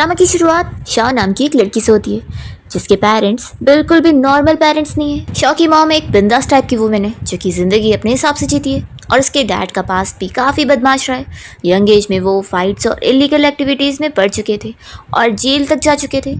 Drama की शुरुआत Shao नाम की एक लड़की से होती है जिसके पेरेंट्स बिल्कुल भी नॉर्मल पेरेंट्स नहीं है। शाओ की मॉम एक बिंदास टाइप की वुमेन है जो कि जिंदगी अपने हिसाब से जीती है और उसके डैड का पास्ट भी काफ़ी बदमाश रहा है। यंग एज में वो फाइट्स और इलीगल एक्टिविटीज़ में पड़ चुके थे और जेल तक जा चुके थे।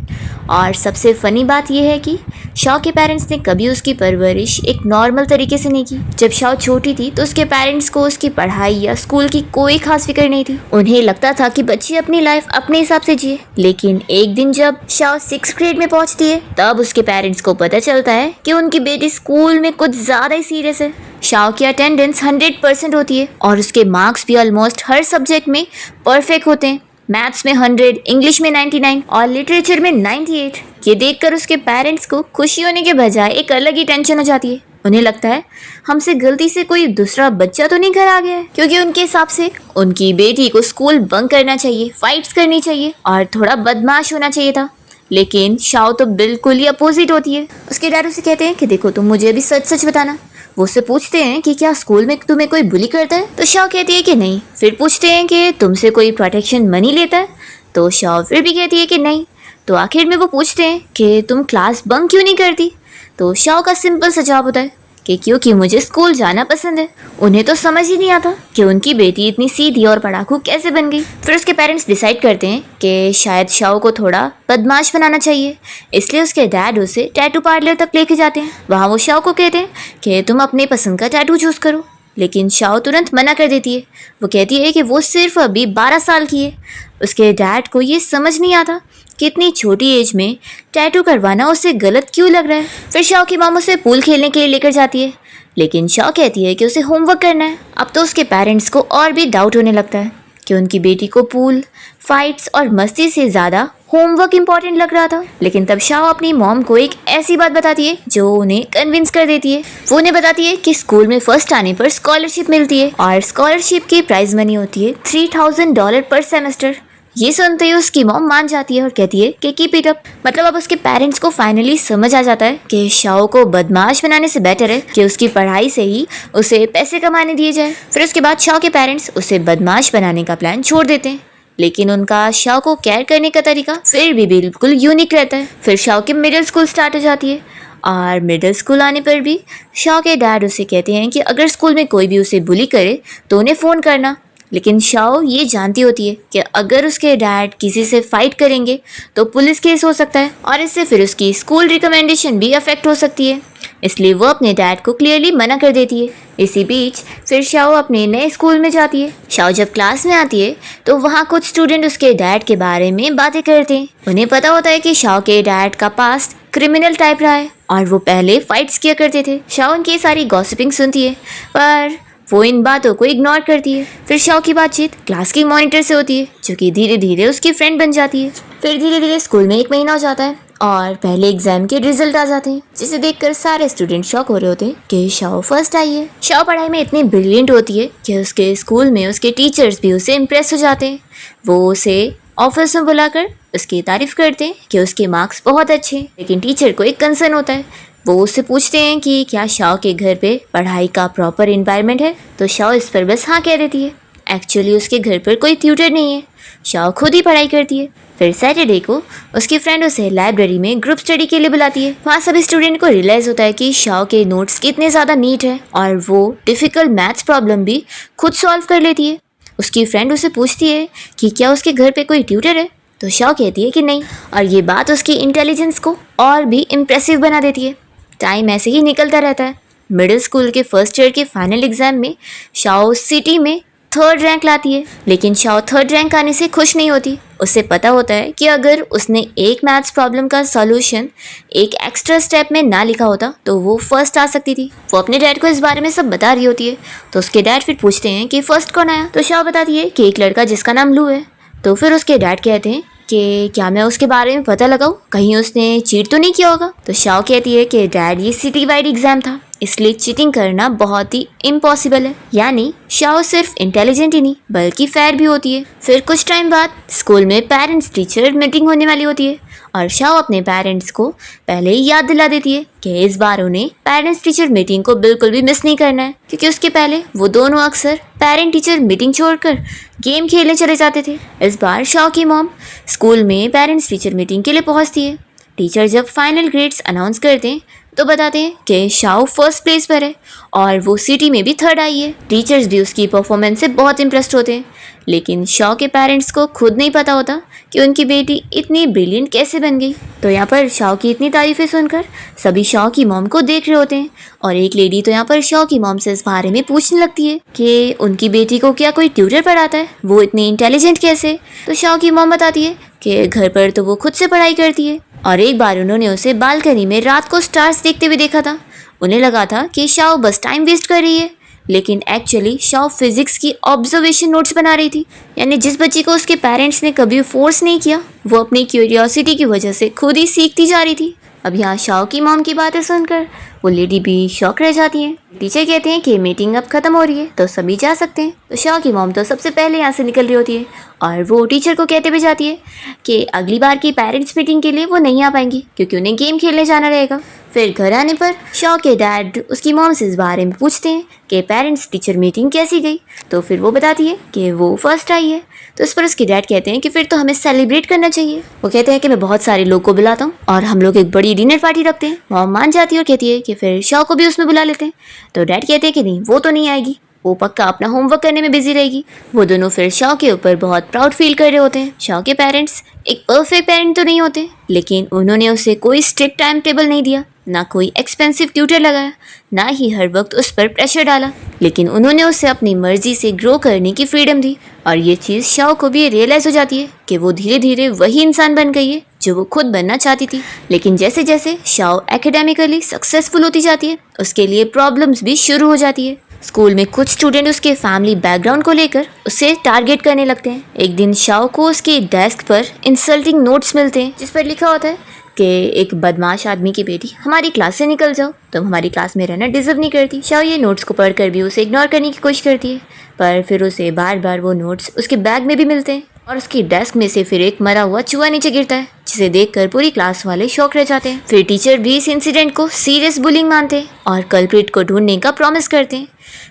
और सबसे फ़नी बात यह है कि शाओ के पेरेंट्स ने कभी उसकी परवरिश एक नॉर्मल तरीके से नहीं की। जब शाओ छोटी थी तो उसके पेरेंट्स को उसकी पढ़ाई या स्कूल की कोई खास फिक्र नहीं थी। उन्हें लगता था कि बच्ची अपनी लाइफ अपने हिसाब से जिए। लेकिन एक दिन जब शाओ 6th ग्रेड में पहुंचती है तब उसके पेरेंट्स को पता चलता है कि उनकी बेटी स्कूल में कुछ ज़्यादा ही सीरियस है। शाओ की अटेंडेंस 100% होती है और उसके मार्क्स भी ऑलमोस्ट हर सब्जेक्ट में परफेक्ट होते हैं। मैथ्स में 100, इंग्लिश में 99 और लिटरेचर में 98। ये देखकर उसके पेरेंट्स को खुशी होने के बजाय एक अलग ही टेंशन हो जाती है। उन्हें लगता है हमसे गलती से कोई दूसरा बच्चा तो नहीं घर आ गया है, क्योंकि उनके हिसाब से उनकी बेटी को स्कूल बंक करना चाहिए, फाइट्स करनी चाहिए और थोड़ा बदमाश होना चाहिए था। लेकिन शाओ तो बिल्कुल ही अपोजिट होती है। उसके डैड उसे कहते हैं कि देखो तुम मुझे अभी सच सच बताना। वो उससे पूछते हैं कि क्या स्कूल में तुम्हें कोई बुली करता है, तो शाओ कहती है कि नहीं। फिर पूछते हैं कि तुमसे कोई प्रोटेक्शन मनी लेता है, तो शाओ फिर भी कहती है कि नहीं। तो आखिर में वो पूछते हैं कि तुम क्लास बंक क्यों नहीं करती, तो शाओ का सिंपल सा जवाब होता है कि क्योंकि मुझे स्कूल जाना पसंद है। उन्हें तो समझ ही नहीं आता कि उनकी बेटी इतनी सीधी और पढ़ाकू कैसे बन गई। फिर उसके पेरेंट्स डिसाइड करते हैं कि शायद शाओ को थोड़ा बदमाश बनाना चाहिए, इसलिए उसके डैड उसे टैटू पार्लर तक लेके जाते हैं। वहाँ वो शाओ को कहते हैं कि तुम अपने पसंद का टैटू चूज करो, लेकिन शाओ तुरंत मना कर देती है। वो कहती है कि वो सिर्फ अभी 12 साल की है। उसके डैड को ये समझ नहीं आता कि इतनी छोटी एज में टैटू करवाना उसे गलत क्यों लग रहा है। फिर शाओ की माम उसे पूल खेलने के लिए लेकर जाती है, लेकिन शाओ कहती है कि उसे होमवर्क करना है। अब तो उसके पेरेंट्स को और भी डाउट होने लगता है कि उनकी बेटी को पूल, फाइट्स और मस्ती से ज़्यादा होमवर्क इम्पॉर्टेंट लग रहा था। लेकिन तब शाओ अपनी मॉम को एक ऐसी बात बताती है जो उन्हें कन्विंस कर देती है। वो उन्हें बताती है कि स्कूल में फर्स्ट आने पर स्कॉलरशिप मिलती है और स्कॉलरशिप की प्राइज मनी होती है $3000 पर सेमेस्टर। ये सुनते ही उसकी मॉम मान जाती है और कहती है कि कीप इट अप। मतलब अब उसके पेरेंट्स को फाइनली समझ आ जाता है कि शाओ को बदमाश बनाने से बेटर है कि उसकी पढ़ाई से ही उसे पैसे कमाने दिए जाए। फिर उसके बाद शाओ के पेरेंट्स उसे बदमाश बनाने का प्लान छोड़ देते हैं, लेकिन उनका शाओ को केयर करने का तरीका फिर भी बिल्कुल यूनिक रहता है। फिर शाओ की मिडिल स्कूल स्टार्ट हो जाती है और मिडिल स्कूल आने पर भी शाओ के डैड उसे कहते हैं कि अगर स्कूल में कोई भी उसे बुली करे तो उन्हें फ़ोन करना। लेकिन शाओ ये जानती होती है कि अगर उसके डैड किसी से फाइट करेंगे तो पुलिस केस हो सकता है और इससे फिर उसकी स्कूल रिकमेंडेशन भी अफेक्ट हो सकती है, इसलिए वो अपने डैड को क्लियरली मना कर देती है। इसी बीच फिर शाओ अपने नए स्कूल में जाती है। शाओ जब क्लास में आती है तो वहाँ कुछ स्टूडेंट उसके डैड के बारे में बातें करते हैं। उन्हें पता होता है कि शाओ के डैड का पास्ट क्रिमिनल टाइप रहा है और वो पहले फाइट्स किया करते थे। शाओ उनकी सारी गॉसिपिंग सुनती है पर वो इन बातों को इग्नोर करती है। फिर शाओ की बातचीत क्लास की मॉनिटर से होती है जो कि धीरे धीरे उसकी फ्रेंड बन जाती है। फिर धीरे धीरे स्कूल में 1 महीना हो जाता है और पहले एग्जाम के रिजल्ट आ जाते हैं, जिसे देखकर सारे स्टूडेंट शॉक हो रहे होते हैं कि शाओ फर्स्ट आई है। शाओ पढ़ाई में इतनी ब्रिलियंट होती है कि उसके स्कूल में उसके टीचर्स भी उसे इम्प्रेस हो जाते हैं। वो उसे ऑफिस में बुलाकर उसकी तारीफ करते हैं कि उसके मार्क्स बहुत अच्छे हैं। लेकिन टीचर को एक कंसर्न होता है। वो उससे पूछते हैं कि क्या शाओ के घर पे पढ़ाई का प्रॉपर एनवायरनमेंट है, तो शाओ इस पर बस हाँ कह देती है। एक्चुअली उसके घर पर कोई ट्यूटर नहीं है, शाओ खुद ही पढ़ाई करती है। फिर सैटरडे को उसकी फ्रेंड उसे लाइब्रेरी में ग्रुप स्टडी के लिए बुलाती है। वहाँ सभी स्टूडेंट को रियलाइज़ होता है कि शाओ के नोट्स कितने ज़्यादा नीट है और वो डिफ़िकल्ट मैथ्स प्रॉब्लम भी खुद सॉल्व कर लेती है। उसकी फ्रेंड उसे पूछती है कि क्या उसके घर पे कोई ट्यूटर है, तो शाओ कहती है कि नहीं, और ये बात उसकी इंटेलिजेंस को और भी इम्प्रेसिव बना देती है। टाइम ऐसे ही निकलता रहता है। मिडिल स्कूल के फर्स्ट ईयर के फाइनल एग्जाम में शाओ सिटी में 3rd रैंक लाती है, लेकिन शाओ 3rd रैंक आने से खुश नहीं होती। उसे पता होता है कि अगर उसने एक मैथ्स प्रॉब्लम का सॉल्यूशन एक एक्स्ट्रा स्टेप में ना लिखा होता तो वो फर्स्ट आ सकती थी। वो अपने डैड को इस बारे में सब बता रही होती है, तो उसके डैड फिर पूछते हैं कि फर्स्ट कौन आया, तो शाओ बताती है कि एक लड़का जिसका नाम लू है। तो फिर उसके डैड कहते हैं कि क्या मैं उसके बारे में पता लगाऊं, कहीं उसने चीट तो नहीं किया होगा। तो शाओ कहती है कि डैड ये सिटी वाइड एग्जाम था इसलिए चीटिंग करना बहुत ही इम्पॉसिबल है। यानी शाओ सिर्फ इंटेलिजेंट ही नहीं बल्कि फेयर भी होती है। फिर कुछ टाइम बाद स्कूल में पेरेंट्स टीचर मीटिंग होने वाली होती है और शाओ अपने पेरेंट्स को पहले ही याद दिला देती है कि इस बार उन्हें पेरेंट्स टीचर मीटिंग को बिल्कुल भी मिस नहीं करना है, क्योंकि उसके पहले वो दोनों अक्सर पेरेंट टीचर मीटिंग छोड़कर गेम खेलने चले जाते थे। इस बार शाओ की मॉम स्कूल में पेरेंट्स टीचर मीटिंग के लिए पहुंचती है। टीचर जब फाइनल ग्रेड्स अनाउंस करते हैं तो बताते हैं कि शाओ फर्स्ट प्लेस पर है और वो सिटी में भी थर्ड आई है। टीचर्स भी उसकी परफॉर्मेंस से बहुत इम्प्रेस्ड होते हैं, लेकिन शाओ के पेरेंट्स को खुद नहीं पता होता कि उनकी बेटी इतनी ब्रिलियंट कैसे बन गई। तो यहाँ पर शाओ की इतनी तारीफें सुनकर सभी शाओ की मॉम को देख रहे होते हैं और एक लेडी तो यहाँ पर शाओ की मॉम से इस बारे में पूछने लगती है कि उनकी बेटी को क्या कोई ट्यूटर पढ़ाता है, वो इतनी इंटेलिजेंट कैसे। तो शाओ की मॉम बताती है कि घर पर तो वो खुद से पढ़ाई करती है और एक बार उन्होंने उसे बालकनी में रात को स्टार्स देखते हुए देखा था। उन्हें लगा था कि शाओ बस टाइम वेस्ट कर रही है, लेकिन एक्चुअली शाओ फिजिक्स की ऑब्जर्वेशन नोट्स बना रही थी। यानी जिस बच्ची को उसके पेरेंट्स ने कभी फोर्स नहीं किया, वो अपनी क्यूरियोसिटी की वजह से खुद ही सीखती जा रही थी। अब यहाँ शाओ की मॉम की बातें सुनकर वो लेडी भी शॉक रह जाती हैं। टीचर कहते हैं कि मीटिंग अब खत्म हो रही है तो सभी जा सकते हैं। तो शाओ की मॉम तो सबसे पहले यहाँ से निकल रही होती है और वो टीचर को कहते हुए जाती है कि अगली बार की पेरेंट्स मीटिंग के लिए वो नहीं आ पाएंगी क्योंकि उन्हें गेम खेलने जाना रहेगा। फिर घर आने पर शाओ के डैड उसकी मॉम से इस बारे में पूछते हैं कि पेरेंट्स टीचर मीटिंग कैसी गई। तो फिर वो बताती है कि वो फर्स्ट आई है। तो इस पर उसके डैड कहते हैं कि फिर तो हमें सेलिब्रेट करना चाहिए। वो कहते हैं कि मैं बहुत सारे लोग को बुलाता हूँ और हम लोग एक बड़ी डिनर पार्टी रखते हैं। मॉम मान जाती है और कहती है कि फिर शाओ को भी उसमें बुला लेते हैं। तो डैड कहते हैं कि नहीं, वो तो नहीं आएगी, वो पक्का अपना होमवर्क करने में बिजी रहेगी। वो दोनों फिर शाओ के ऊपर बहुत प्राउड फील कर रहे होते हैं। शाओ के पेरेंट्स एक परफेक्ट पेरेंट तो नहीं होते, लेकिन उन्होंने उसे कोई स्ट्रिक्ट टाइम टेबल नहीं दिया, ना कोई एक्सपेंसिव ट्यूटर लगाया, ना ही हर वक्त उस पर प्रेशर डाला, लेकिन उन्होंने उसे अपनी मर्जी से ग्रो करने की फ्रीडम दी। और ये चीज़ शाओ को भी रियलाइज हो जाती है कि वो धीरे धीरे वही इंसान बन गई है जो वो खुद बनना चाहती थी। लेकिन जैसे जैसे शाओ एकेडमिकली सक्सेसफुल होती जाती है, उसके लिए प्रॉब्लम्स भी शुरू हो जाती है। स्कूल में कुछ स्टूडेंट उसके फैमिली बैकग्राउंड को लेकर उसे टारगेट करने लगते हैं। एक दिन शाओ को उसके डेस्क पर इंसल्टिंग नोट्स मिलते हैं जिस पर लिखा होता है कि एक बदमाश आदमी की बेटी, हमारी क्लास से निकल जाओ, तुम हमारी क्लास में रहना डिजर्व नहीं करती। शाओ ये नोट्स को पढ़कर भी उसे इग्नोर करने की कोशिश करती है, पर फिर उसे बार बार वो नोट्स उसके बैग में भी मिलते हैं और उसकी डेस्क में से फिर एक मरा हुआ चूहा नीचे गिरता है, जिसे देखकर पूरी क्लास वाले शॉक रह जाते हैं। फिर टीचर भी इस इंसिडेंट को सीरियस बुलिंग मानते हैं और कल्प्रिट को ढूंढने का प्रॉमिस करते हैं,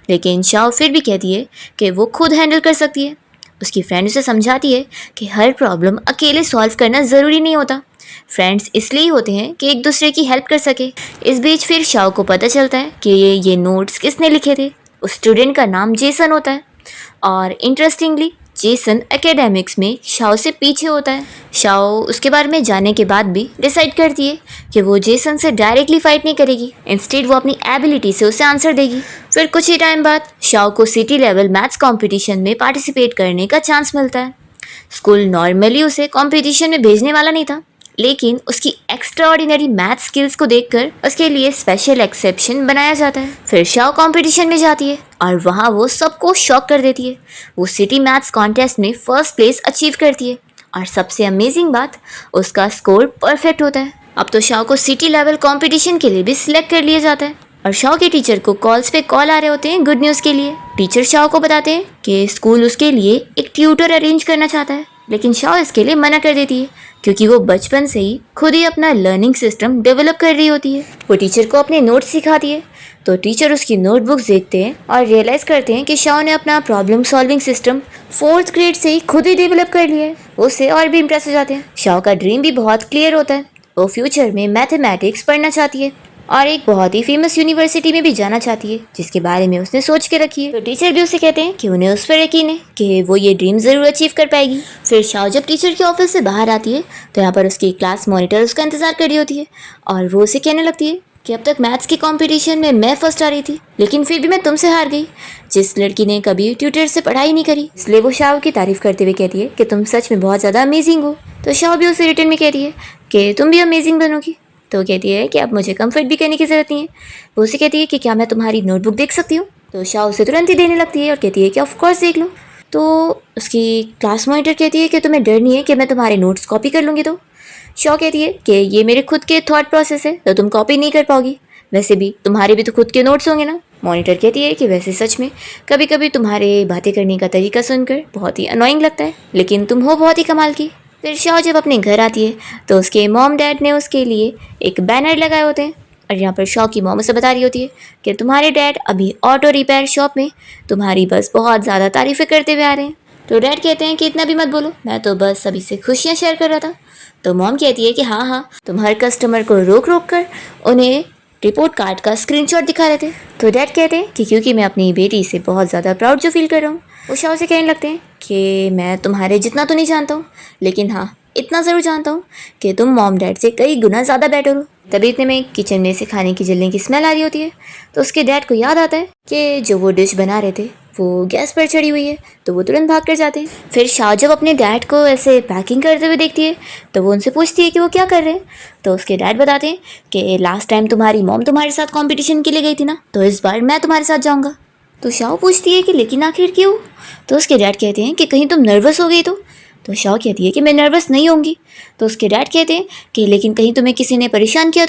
लेकिन शाओ फिर भी कहती है कि वो खुद हैंडल कर सकती है। उसकी फ्रेंड उसे समझाती है कि हर प्रॉब्लम अकेले सॉल्व करना ज़रूरी नहीं होता, फ्रेंड्स इसलिए होते हैं कि एक दूसरे की हेल्प कर सके। इस बीच फिर शाओ को पता चलता है कि ये नोट्स किसने लिखे थे। उस स्टूडेंट का नाम जेसन होता है और इंटरेस्टिंगली जेसन एकेडमिक्स में शाओ से पीछे होता है। शाओ उसके बारे में जानने के बाद भी डिसाइड करती है कि वो जेसन से डायरेक्टली फाइट नहीं करेगी, इंस्टेड वो अपनी एबिलिटी से उसे आंसर देगी। फिर कुछ ही टाइम बाद शाओ को सिटी लेवल मैथ्स कंपटीशन में पार्टिसिपेट करने का चांस मिलता है। स्कूल नॉर्मली उसे कंपटीशन में भेजने वाला नहीं था, लेकिन उसकी एक्स्ट्राऑर्डिनरी मैथ स्किल्स को देखकर उसके लिए स्पेशल एक्सेप्शन बनाया जाता है। फिर शाओ कंपटीशन में जाती है और वहाँ वो सबको शॉक कर देती है। वो सिटी मैथ्स कॉन्टेस्ट में फर्स्ट प्लेस अचीव करती है और सबसे अमेजिंग बात, उसका स्कोर परफेक्ट होता है। अब तो शाओ को सिटी लेवल कंपटीशन के लिए भी सिलेक्ट कर लिया जाता है और शाओ के टीचर को कॉल्स पे कॉल आ रहे होते हैं गुड न्यूज़ के लिए। टीचर शाओ को बताते हैं कि स्कूल उसके लिए एक ट्यूटर अरेंज करना चाहता है, लेकिन शाओ इसके लिए मना कर देती है क्योंकि वो बचपन से ही खुद ही अपना लर्निंग सिस्टम डेवलप कर रही होती है। वो टीचर को अपने नोट्स सिखाती है, तो टीचर उसकी नोटबुक्स देखते हैं और रियलाइज़ करते हैं कि शाओ ने अपना problem solving system 4th grade से ही खुद ही डेवलप कर लिया है। उससे और भी इम्प्रेस हो जाते हैं। शाओ का ड्रीम भी बहुत क्लियर होता है, वो फ्यूचर में मैथमेटिक्स पढ़ना चाहती है और एक बहुत ही फेमस यूनिवर्सिटी में भी जाना चाहती है जिसके बारे में उसने सोच के रखी है। तो टीचर भी उसे कहते हैं कि उन्हें उस पर यकीन है कि वो ये ड्रीम ज़रूर अचीव कर पाएगी। फिर शाओ जब टीचर के ऑफिस से बाहर आती है तो यहाँ पर उसकी क्लास मॉनिटर उसका इंतजार कर रही होती है और वो उसे कहने लगती है कि अब तक मैथ्स की कंपटीशन में मैं फर्स्ट आ रही थी, लेकिन फिर भी मैं तुमसे हार गई, जिस लड़की ने कभी ट्यूटर से पढ़ाई नहीं करी। इसलिए वो शाओ की तारीफ करते हुए कहती है कि तुम सच में बहुत ज़्यादा अमेजिंग हो। तो शाओ भी उसे रिटर्न में कहती है कि तुम भी अमेजिंग बनोगी। तो कहती है कि अब मुझे कंफर्ट भी करने की ज़रूरत नहीं है। वो उसे कहती है कि क्या मैं तुम्हारी नोटबुक देख सकती हूँ। तो शाओ उसे तुरंत ही देने लगती है और कहती है कि ऑफ कोर्स देख लो। तो उसकी क्लास मॉनिटर कहती है कि तुम्हें डर नहीं है कि मैं तुम्हारे नोट्स कॉपी कर लूँगी। तो शाओ कहती है कि ये मेरे खुद के थॉट प्रोसेस है, तो तुम कॉपी नहीं कर पाओगी। वैसे भी तुम्हारे भी तो खुद के नोट्स होंगे ना। मॉनिटर कहती है कि वैसे सच में कभी कभी तुम्हारे बातें करने का तरीका सुनकर बहुत ही अनोइंग लगता है, लेकिन तुम हो बहुत ही कमाल की। फिर शाओ जब अपने घर आती है तो उसके मॉम डैड ने उसके लिए एक बैनर लगाए होते हैं, और यहाँ पर शाओ की मॉम उसे बता रही होती है कि तुम्हारे डैड अभी ऑटो रिपेयर शॉप में तुम्हारी बस बहुत ज़्यादा तारीफ़ें करते हुए आ रहे हैं। तो डैड कहते हैं कि इतना भी मत बोलो, मैं तो बस सभी से खुशियाँ शेयर कर रहा था। तो मॉम कहती है कि हाँ हाँ, तुम हर कस्टमर को रोक रोक कर उन्हें रिपोर्ट कार्ड का स्क्रीनशॉट दिखा रहे थे। तो डैड कहते हैं कि क्योंकि मैं अपनी बेटी से बहुत ज़्यादा प्राउड जो फील कर रहा हूँ। वो शाओ से कहने लगते हैं कि मैं तुम्हारे जितना तो नहीं जानता हूँ, लेकिन हाँ इतना ज़रूर जानता हूँ कि तुम मॉम डैड से कई गुना ज़्यादा बेटर हो। तभी इतने में किचन में से खाने की जलने की स्मेल आ रही होती है। तो उसके डैड को याद आता है कि जो वो डिश बना रहे थे वो गैस पर चढ़ी हुई है, तो वो तुरंत भाग कर जाते हैं। फिर शाओ जब अपने डैड को ऐसे पैकिंग करते हुए देखती है तो वो उनसे पूछती है कि वो क्या कर रहे हैं। तो उसके डैड बताते हैं कि लास्ट टाइम तुम्हारी मॉम तुम्हारे साथ कंपटीशन के लिए गई थी ना, तो इस बार मैं तुम्हारे साथ जाऊँगा। तो शाओ पूछती है कि लेकिन आखिर क्यों। तो उसके डैड कहते हैं कि कहीं तुम नर्वस हो गई तो शाओ कहती है कि मैं नर्वस नहीं होंगी। तो उसके डैड कहते हैं कि लेकिन कहीं तुम्हें किसी ने परेशान किया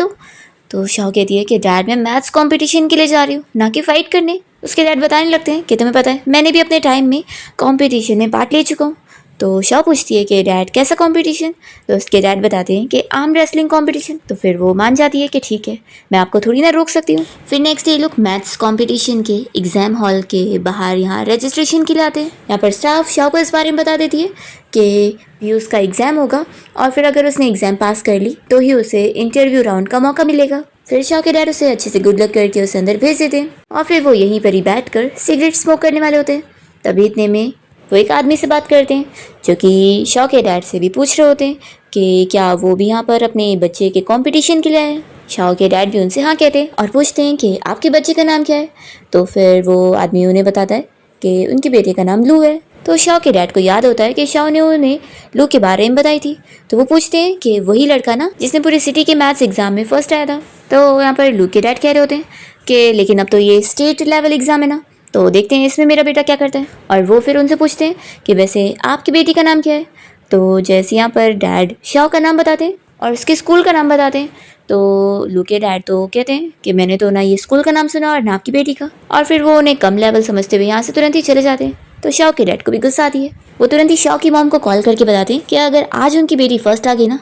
तो शाओ कहती है कि डैड मैं मैथ्स कंपटीशन के लिए जा रही हूँ, ना कि फ़ाइट करने। उसके डैड बताने लगते हैं कि तुम्हें पता है मैंने भी अपने टाइम में कंपटीशन में पार्ट ले चुका हूँ। तो शाओ पूछती है कि डैड कैसा कंपटीशन। तो उसके डैड बताते हैं कि आर्म रेसलिंग कंपटीशन। तो फिर वो मान जाती है कि ठीक है, मैं आपको थोड़ी ना रोक सकती हूँ। फिर नेक्स्ट डे लोग मैथ्स कंपटीशन के एग्जाम हॉल के बाहर यहाँ रजिस्ट्रेशन के लिए आते हैं। यहाँ पर स्टाफ शाओ को इस बारे में बता देती है कि ये उसका एग्ज़ाम होगा, और फिर अगर उसने एग्ज़ाम पास कर ली तो ही उसे इंटरव्यू राउंड का मौका मिलेगा। फिर शाओ के डैड उसे अच्छे से गुड लक करके उसे अंदर भेज देते हैं, और फिर वो यहीं पर ही बैठकर सिगरेट स्मोक करने वाले होते हैं। तभी इतने में वो एक आदमी से बात करते हैं जो कि शाओ के डैड से भी पूछ रहे होते हैं कि क्या वो भी यहाँ पर अपने बच्चे के कंपटीशन के लिए आए हैं। शाओ के डैड भी उनसे हाँ कहते हैं और पूछते हैं कि आपके बच्चे का नाम क्या है। तो फिर वो आदमी उन्हें बताता है कि उनके बेटे का नाम लू है। तो शाओ के डैड को याद होता है कि शाओ ने उन्हें लू के बारे में बताई थी। तो वो पूछते हैं कि वही लड़का ना जिसने पूरी सिटी के मैथ्स एग्जाम में फर्स्ट आया था। तो यहाँ पर लू के डैड कह रहे होते हैं कि लेकिन अब तो ये स्टेट लेवल एग्जाम है ना, तो देखते हैं इसमें मेरा बेटा क्या करता है। और वो फिर उनसे पूछते हैं कि वैसे आपकी बेटी का नाम क्या है। तो जैसे यहाँ पर डैड शाओ का नाम बताते हैं और उसके स्कूल का नाम बताते हैं, तो लू के डैड तो कहते हैं कि मैंने तो ना ये स्कूल का नाम सुना और ना आपकी बेटी का। और फिर वो उन्हें कम लेवल समझते हुए यहाँ से तुरंत ही चले जाते हैं। तो शाओ के डैड को भी गुस्सा आती है। वो तुरंत ही शाओ की मॉम को कॉल करके बताते हैं कि अगर आज उनकी बेटी फर्स्ट आ गई ना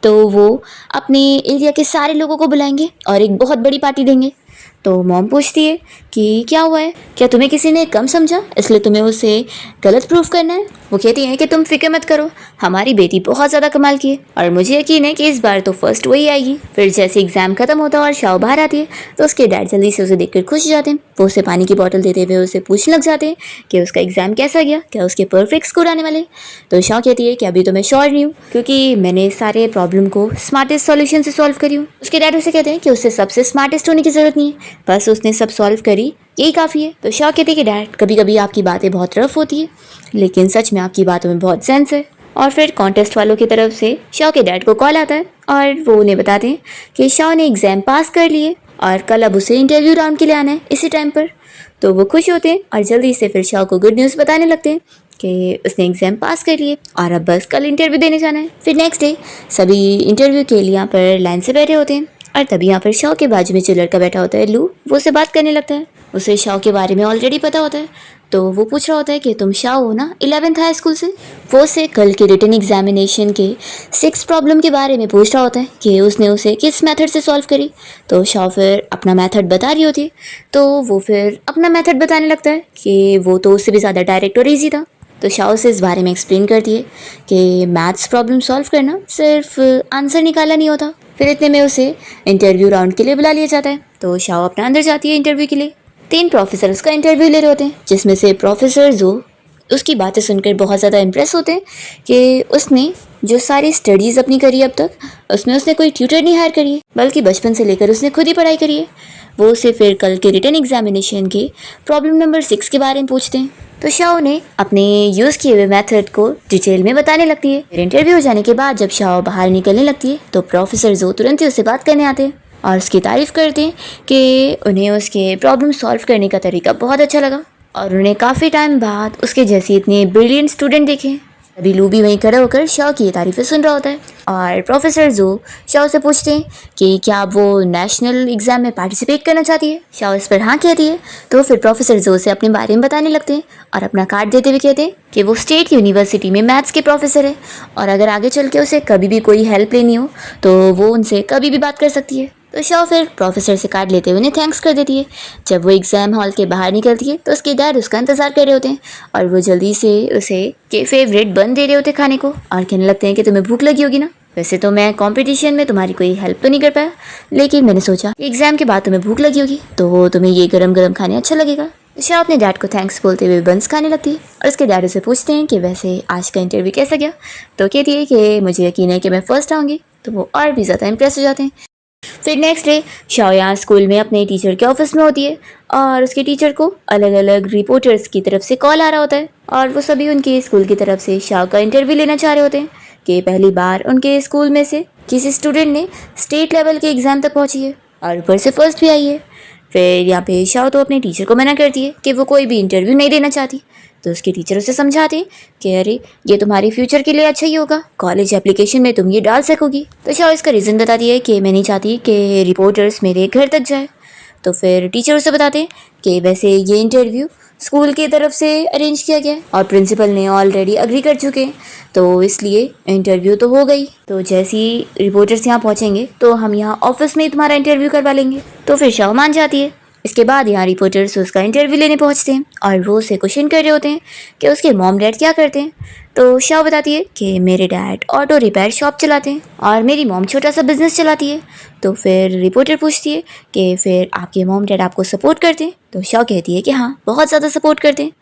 तो वो अपने एरिया के सारे लोगों को बुलाएंगे और एक बहुत बड़ी पार्टी देंगे। तो मॉम पूछती है कि क्या हुआ है, क्या तुम्हें किसी ने कम समझा इसलिए तुम्हें उसे गलत प्रूफ करना है। वो कहती हैं कि तुम फिक्र मत करो, हमारी बेटी बहुत ज़्यादा कमाल की है और मुझे यकीन है कि इस बार तो फर्स्ट वही आएगी। फिर जैसे एग्जाम खत्म होता है और शाओ बाहर आती है तो उसके डैड जल्दी से उसे देखकर खुश हो जाते हैं। वो उसे पानी की बोतल देते हुए उसे पूछने लग जाते हैं कि उसका एग्जाम कैसा गया, क्या उसके परफेक्ट स्कोर आने वाले। तो शाओ कहती है कि अभी तो मैं श्योर नहीं हूँ क्योंकि मैंने सारे प्रॉब्लम को स्मार्टेस्ट सॉल्यूशन से सॉल्व करी हूँ। उसके डैड उसे कहते हैं कि उससे सबसे स्मार्टेस्ट होने की जरूरत नहीं है, बस उसने सब सॉल्व करी यही काफ़ी है। तो शाओ कहते हैं कि डैड कभी कभी आपकी बातें बहुत रफ होती है लेकिन सच में आपकी बातों में बहुत सेंस है। और फिर कॉन्टेस्ट वालों की तरफ से शाओ के डैड को कॉल आता है और वो उन्हें बताते हैं कि शाओ ने एग्ज़ाम पास कर लिए और कल अब उसे इंटरव्यू राउंड के लिए आना है इसी टाइम पर। तो वो खुश होते हैं और जल्दी से फिर शाओ को गुड न्यूज़ बताने लगते हैं कि उसने एग्ज़ाम पास कर लिए और अब बस कल इंटरव्यू देने जाना है। फिर नेक्स्ट डे सभी इंटरव्यू के लिए यहाँ पर लाइन से बैठे होते हैं और तभी यहाँ पर शाओ के बाजू में जो लड़का बैठा होता है लू, वो उससे बात करने लगता है। उसे शाओ के बारे में ऑलरेडी पता होता है, तो वो पूछ रहा होता है कि तुम शाओ हो ना 11th हाई स्कूल से। वो उसे कल के रिटन एग्जामिनेशन के 6 प्रॉब्लम के बारे में पूछ रहा होता है कि उसने उसे किस मेथड से सॉल्व करी। तो शाओ फिर अपना मेथड बता रही होती है, तो वो फिर अपना मेथड बताने लगता है कि वो तो उससे भी ज़्यादा डायरेक्ट और ईजी था। तो शाओ से इस बारे में एक्सप्लेन करती है कि मैथ्स प्रॉब्लम सॉल्व करना सिर्फ आंसर निकाला नहीं होता। फिर इतने में उसे इंटरव्यू राउंड के लिए बुला लिया जाता है। तो शाओ अपना अंदर जाती है इंटरव्यू के लिए। 3 प्रोफेसर उसका इंटरव्यू ले रहे होते हैं जिसमें से प्रोफेसर जो उसकी बातें सुनकर बहुत ज़्यादा इम्प्रेस होते हैं कि उसने जो सारी स्टडीज़ अपनी करी अब तक उसमें उसने कोई ट्यूटर नहीं हायर करी है बल्कि बचपन से लेकर उसने खुद ही पढ़ाई करी है। वो उसे फिर कल के रिटन एग्जामिनेशन के प्रॉब्लम नंबर 6 के बारे में पूछते हैं। तो शाओ ने अपने यूज़ किए हुए मेथड को डिटेल में बताने लगती है। फिर इंटरव्यू हो जाने के बाद जब शाओ बाहर निकलने लगती है तो प्रोफेसर जो तुरंत ही उससे बात करने आते हैं और उसकी तारीफ़ करते हैं कि उन्हें उसके प्रॉब्लम सॉल्व करने का तरीका बहुत अच्छा लगा और उन्हें काफ़ी टाइम बाद उसके जैसी इतने ब्रिलियंट स्टूडेंट देखे। अभी लू भी वहीं खड़ा होकर शाओ की ये तारीफ़ें सुन रहा होता है। और प्रोफेसर जो शाओ से पूछते हैं कि क्या वो नेशनल एग्जाम में पार्टिसिपेट करना चाहती है। शाओ इस पर हाँ कहती है। तो फिर प्रोफेसर जो से अपने बारे में बताने लगते हैं और अपना कार्ड देते हुए कहते हैं कि वो स्टेट यूनिवर्सिटी में मैथ्स के प्रोफेसर है और अगर आगे चल के उसे कभी भी कोई हेल्प लेनी हो तो वो उनसे कभी भी बात कर सकती है। तो शाओ फिर प्रोफेसर से कार्ड लेते हुए उन्हें थैंक्स कर देती है। जब वो एग्जाम हॉल के बाहर निकलती है तो उसके डैड उसका इंतजार कर रहे होते हैं और वो जल्दी से उसे के फेवरेट बन दे रहे होते खाने को और कहने लगते हैं कि तुम्हें भूख लगी होगी ना। वैसे तो मैं कंपटीशन में तुम्हारी कोई हेल्प तो नहीं कर पाया, लेकिन मैंने सोचा एग्जाम के बाद तुम्हें भूख लगी होगी तो तुम्हें ये गरम गरम खाने अच्छा लगेगा। शाह अपने डैड को थैंक्स बोलते हुए बंस खाने लगती है और उसके डैड से पूछते हैं कि वैसे आज का इंटरव्यू कैसा गया। तो कहती है कि मुझे यकीन है कि मैं फर्स्ट आऊँगी। तो वो और भी ज़्यादा इंप्रेस हो जाते हैं। फिर नेक्स्ट डे शाओ यहाँ स्कूल में अपने टीचर के ऑफिस में होती है और उसके टीचर को अलग अलग रिपोर्टर्स की तरफ से कॉल आ रहा होता है और वो सभी उनके स्कूल की तरफ से शाओ का इंटरव्यू लेना चाह रहे होते हैं कि पहली बार उनके स्कूल में से किसी स्टूडेंट ने स्टेट लेवल के एग्ज़ाम तक पहुंची है और ऊपर से फर्स्ट भी आई है। फिर यहाँ पे शाओ तो अपने टीचर को मना करती है कि वो कोई भी इंटरव्यू नहीं देना चाहती। तो उसके टीचर उसे समझाते हैं कि अरे ये तुम्हारे फ्यूचर के लिए अच्छा ही होगा, कॉलेज एप्लीकेशन में तुम ये डाल सकोगी। तो शाओ इसका रीज़न बताती है कि मैं नहीं चाहती कि रिपोर्टर्स मेरे घर तक जाए। तो फिर टीचर उसे बताते हैं कि वैसे ये इंटरव्यू स्कूल की तरफ से अरेंज किया गया है और प्रिंसिपल ने ऑलरेडी अग्री कर चुके हैं तो इसलिए इंटरव्यू तो हो गई। तो जैसे ही रिपोर्टर्स यहाँ पहुँचेंगे तो हम यहाँ ऑफिस में ही तुम्हारा इंटरव्यू करवा लेंगे। तो फिर शाओ मान जाती है। इसके बाद यहाँ रिपोर्टर्स उसका इंटरव्यू लेने पहुँचते हैं और वो उसे क्वेश्चन कर रहे होते हैं कि उसके मॉम डैड क्या करते हैं। तो शाओ बताती है कि मेरे डैड ऑटो रिपेयर शॉप चलाते हैं और मेरी मॉम छोटा सा बिजनेस चलाती है। तो फिर रिपोर्टर पूछती है कि फिर आपके मॉम डैड आपको सपोर्ट करते हैं। तो शाओ कहती है कि हाँ बहुत ज़्यादा सपोर्ट करते हैं।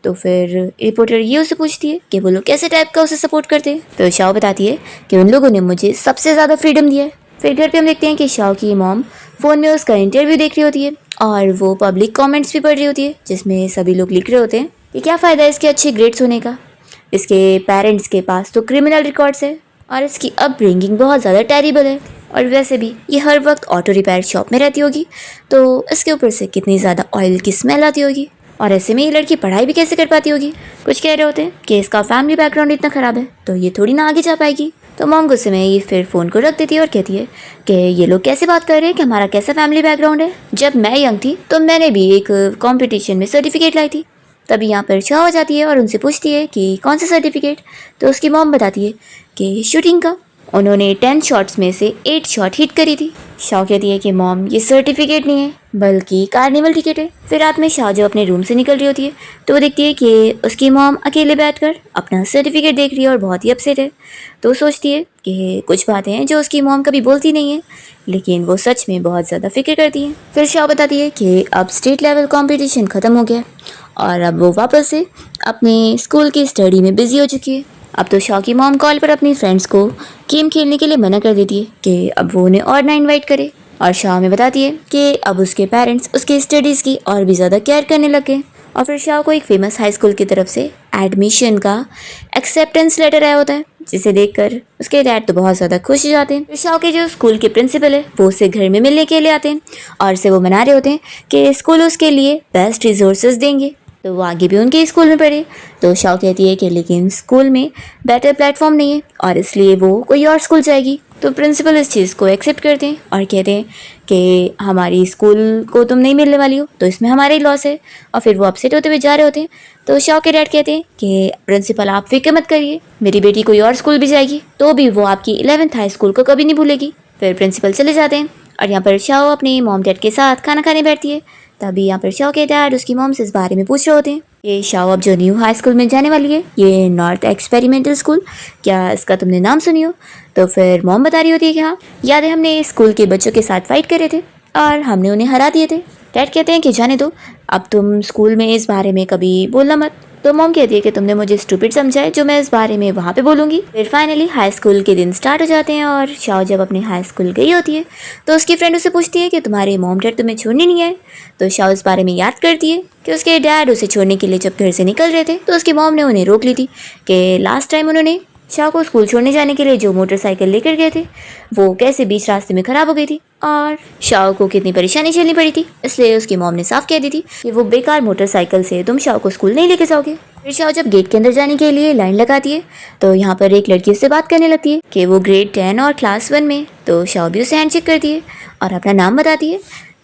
तो फिर रिपोर्टर ये उससे पूछती है कि वो लोग कैसे टाइप का उसे सपोर्ट करते हैं। तो शाओ बताती है कि उन लोगों ने मुझे सबसे ज़्यादा फ्रीडम दिया है। फिर घर पे हम देखते हैं कि शाओ की मॉम फ़ोन में उसका इंटरव्यू देख रही होती है और वो पब्लिक कमेंट्स भी पढ़ रही होती है जिसमें सभी लोग लिख रहे होते हैं कि क्या फ़ायदा है इसके अच्छे ग्रेड्स होने का, इसके पेरेंट्स के पास तो क्रिमिनल रिकॉर्ड्स है और इसकी अपब्रिंगिंग बहुत ज़्यादा टेरिबल है और वैसे भी ये हर वक्त ऑटो रिपेयर शॉप में रहती होगी तो इसके ऊपर से कितनी ज़्यादा ऑयल की स्मेल आती होगी और ऐसे में ये लड़की पढ़ाई भी कैसे कर पाती होगी। कुछ कह रहे होते हैं कि इसका फैमिली बैकग्राउंड इतना ख़राब है तो ये थोड़ी ना आगे जा पाएगी। तो मॉम गुस्से में ये फिर फ़ोन को रख देती है और कहती है कि ये लोग कैसे बात कर रहे हैं कि हमारा कैसा फैमिली बैकग्राउंड है। जब मैं यंग थी तो मैंने भी एक कंपटीशन में सर्टिफिकेट लाई थी। तभी यहाँ पर शाह हो जाती है और उनसे पूछती है कि कौन सा सर्टिफिकेट। तो उसकी मॉम बताती है कि शूटिंग का, उन्होंने 10 शॉट्स में से 8 शॉट हिट करी थी। शाह कहती है कि मॉम ये सर्टिफिकेट नहीं है बल्कि कार्निवल टिकट है। फिर रात में शाह जब अपने रूम से निकल रही होती है तो वो देखती है कि उसकी मॉम अकेले बैठकर अपना सर्टिफिकेट देख रही है और बहुत ही अपसेट है। तो वो सोचती है कि कुछ बातें हैं जो उसकी मॉम कभी बोलती नहीं है लेकिन वो सच में बहुत ज़्यादा फिक्र करती है। फिर शाह बताती है कि अब स्टेट लेवल कॉम्पिटिशन ख़त्म हो गया और अब वो वापस से अपने स्कूल की स्टडी में बिजी हो चुकी है। अब तो शाह की मॉम कॉल पर अपनी फ्रेंड्स को गेम खेलने के लिए मना कर देती है कि अब वो उन्हें और ना इनवाइट करे और शाह में बताती है कि अब उसके पेरेंट्स उसके स्टडीज़ की और भी ज़्यादा केयर करने लगे। और फिर शाह को एक फेमस हाई स्कूल की तरफ से एडमिशन का एक्सेप्टेंस लेटर आया होता है जिसे देखकर उसके डैड तो बहुत ज़्यादा खुश हो जाते हैं। फिर शाह के जो स्कूल के प्रिंसिपल है वो उसे घर में मिलने के लिए आते हैं और उसे वो मना रहे होते हैं कि स्कूल उसके लिए बेस्ट रिसोर्सेज देंगे तो वो आगे भी उनके स्कूल में पढ़े। तो शाह कहती है कि लेकिन स्कूल में बेटर प्लेटफॉर्म नहीं है और इसलिए वो कोई और स्कूल जाएगी। तो प्रिंसिपल इस चीज़ को एक्सेप्ट करते हैं और कहते हैं कि हमारी स्कूल को तुम नहीं मिलने वाली हो तो इसमें हमारा ही लॉस है। और फिर वो अपसेट होते हुए जा रहे होते हैं। तो शाह के डैड कहते हैं कि प्रिंसिपल आप फिक्र मत करिए, मेरी बेटी कोई और स्कूल भी जाएगी तो भी वो आपकी 11th हाई स्कूल को कभी नहीं भूलेगी। फिर प्रिंसिपल चले जाते हैं और यहाँ पर शाह अपने मॉम डैड के साथ खाना खाने बैठती है। तभी यहाँ पर शाह के डैड उसकी मॉम से इस बारे में पूछ रहे होते हैं ये शाह अब जो न्यू हाई स्कूल में जाने वाली है ये नॉर्थ एक्सपेरिमेंटल स्कूल, क्या इसका तुमने नाम सुनी हो। तो फिर मॉम बता रही होती है कि हाँ याद है, हमने स्कूल के बच्चों के साथ फाइट करे थे और हमने उन्हें हरा दिए थे। डैड कहते हैं कि जाने दो, अब तुम स्कूल में इस बारे में कभी बोलना मत। तो मॉम कहती है कि तुमने मुझे स्टूपिड समझा है जो मैं इस बारे में वहाँ पे बोलूँगी। फिर फाइनली हाई स्कूल के दिन स्टार्ट हो जाते हैं और शाह जब अपने हाई स्कूल गई होती है तो उसकी फ्रेंड उसे पूछती है कि तुम्हारे मॉम डैड तुम्हें छोड़ने नहीं आए। तो शाह इस बारे में याद करती है कि उसके डैड उसे छोड़ने के लिए जब घर से निकल रहे थे तो उसकी मॉम ने उन्हें रोक ली थी कि लास्ट टाइम उन्होंने शाह को स्कूल छोड़ने जाने के लिए जो मोटरसाइकिल लेकर गए थे वो कैसे बीच रास्ते में ख़राब हो गई थी और शाओ को कितनी परेशानी झेलनी पड़ी थी, इसलिए उसकी मॉम ने साफ कह दी थी कि वो बेकार मोटरसाइकिल से तुम शाओ को स्कूल नहीं लेके जाओगे। फिर शाओ जब गेट के अंदर जाने के लिए लाइन लगाती है तो यहाँ पर एक लड़की उससे बात करने लगती है कि वो ग्रेड 10 और क्लास 1 में। तो शाओ भी उसे हैंडशेक करती है और अपना नाम बताती है।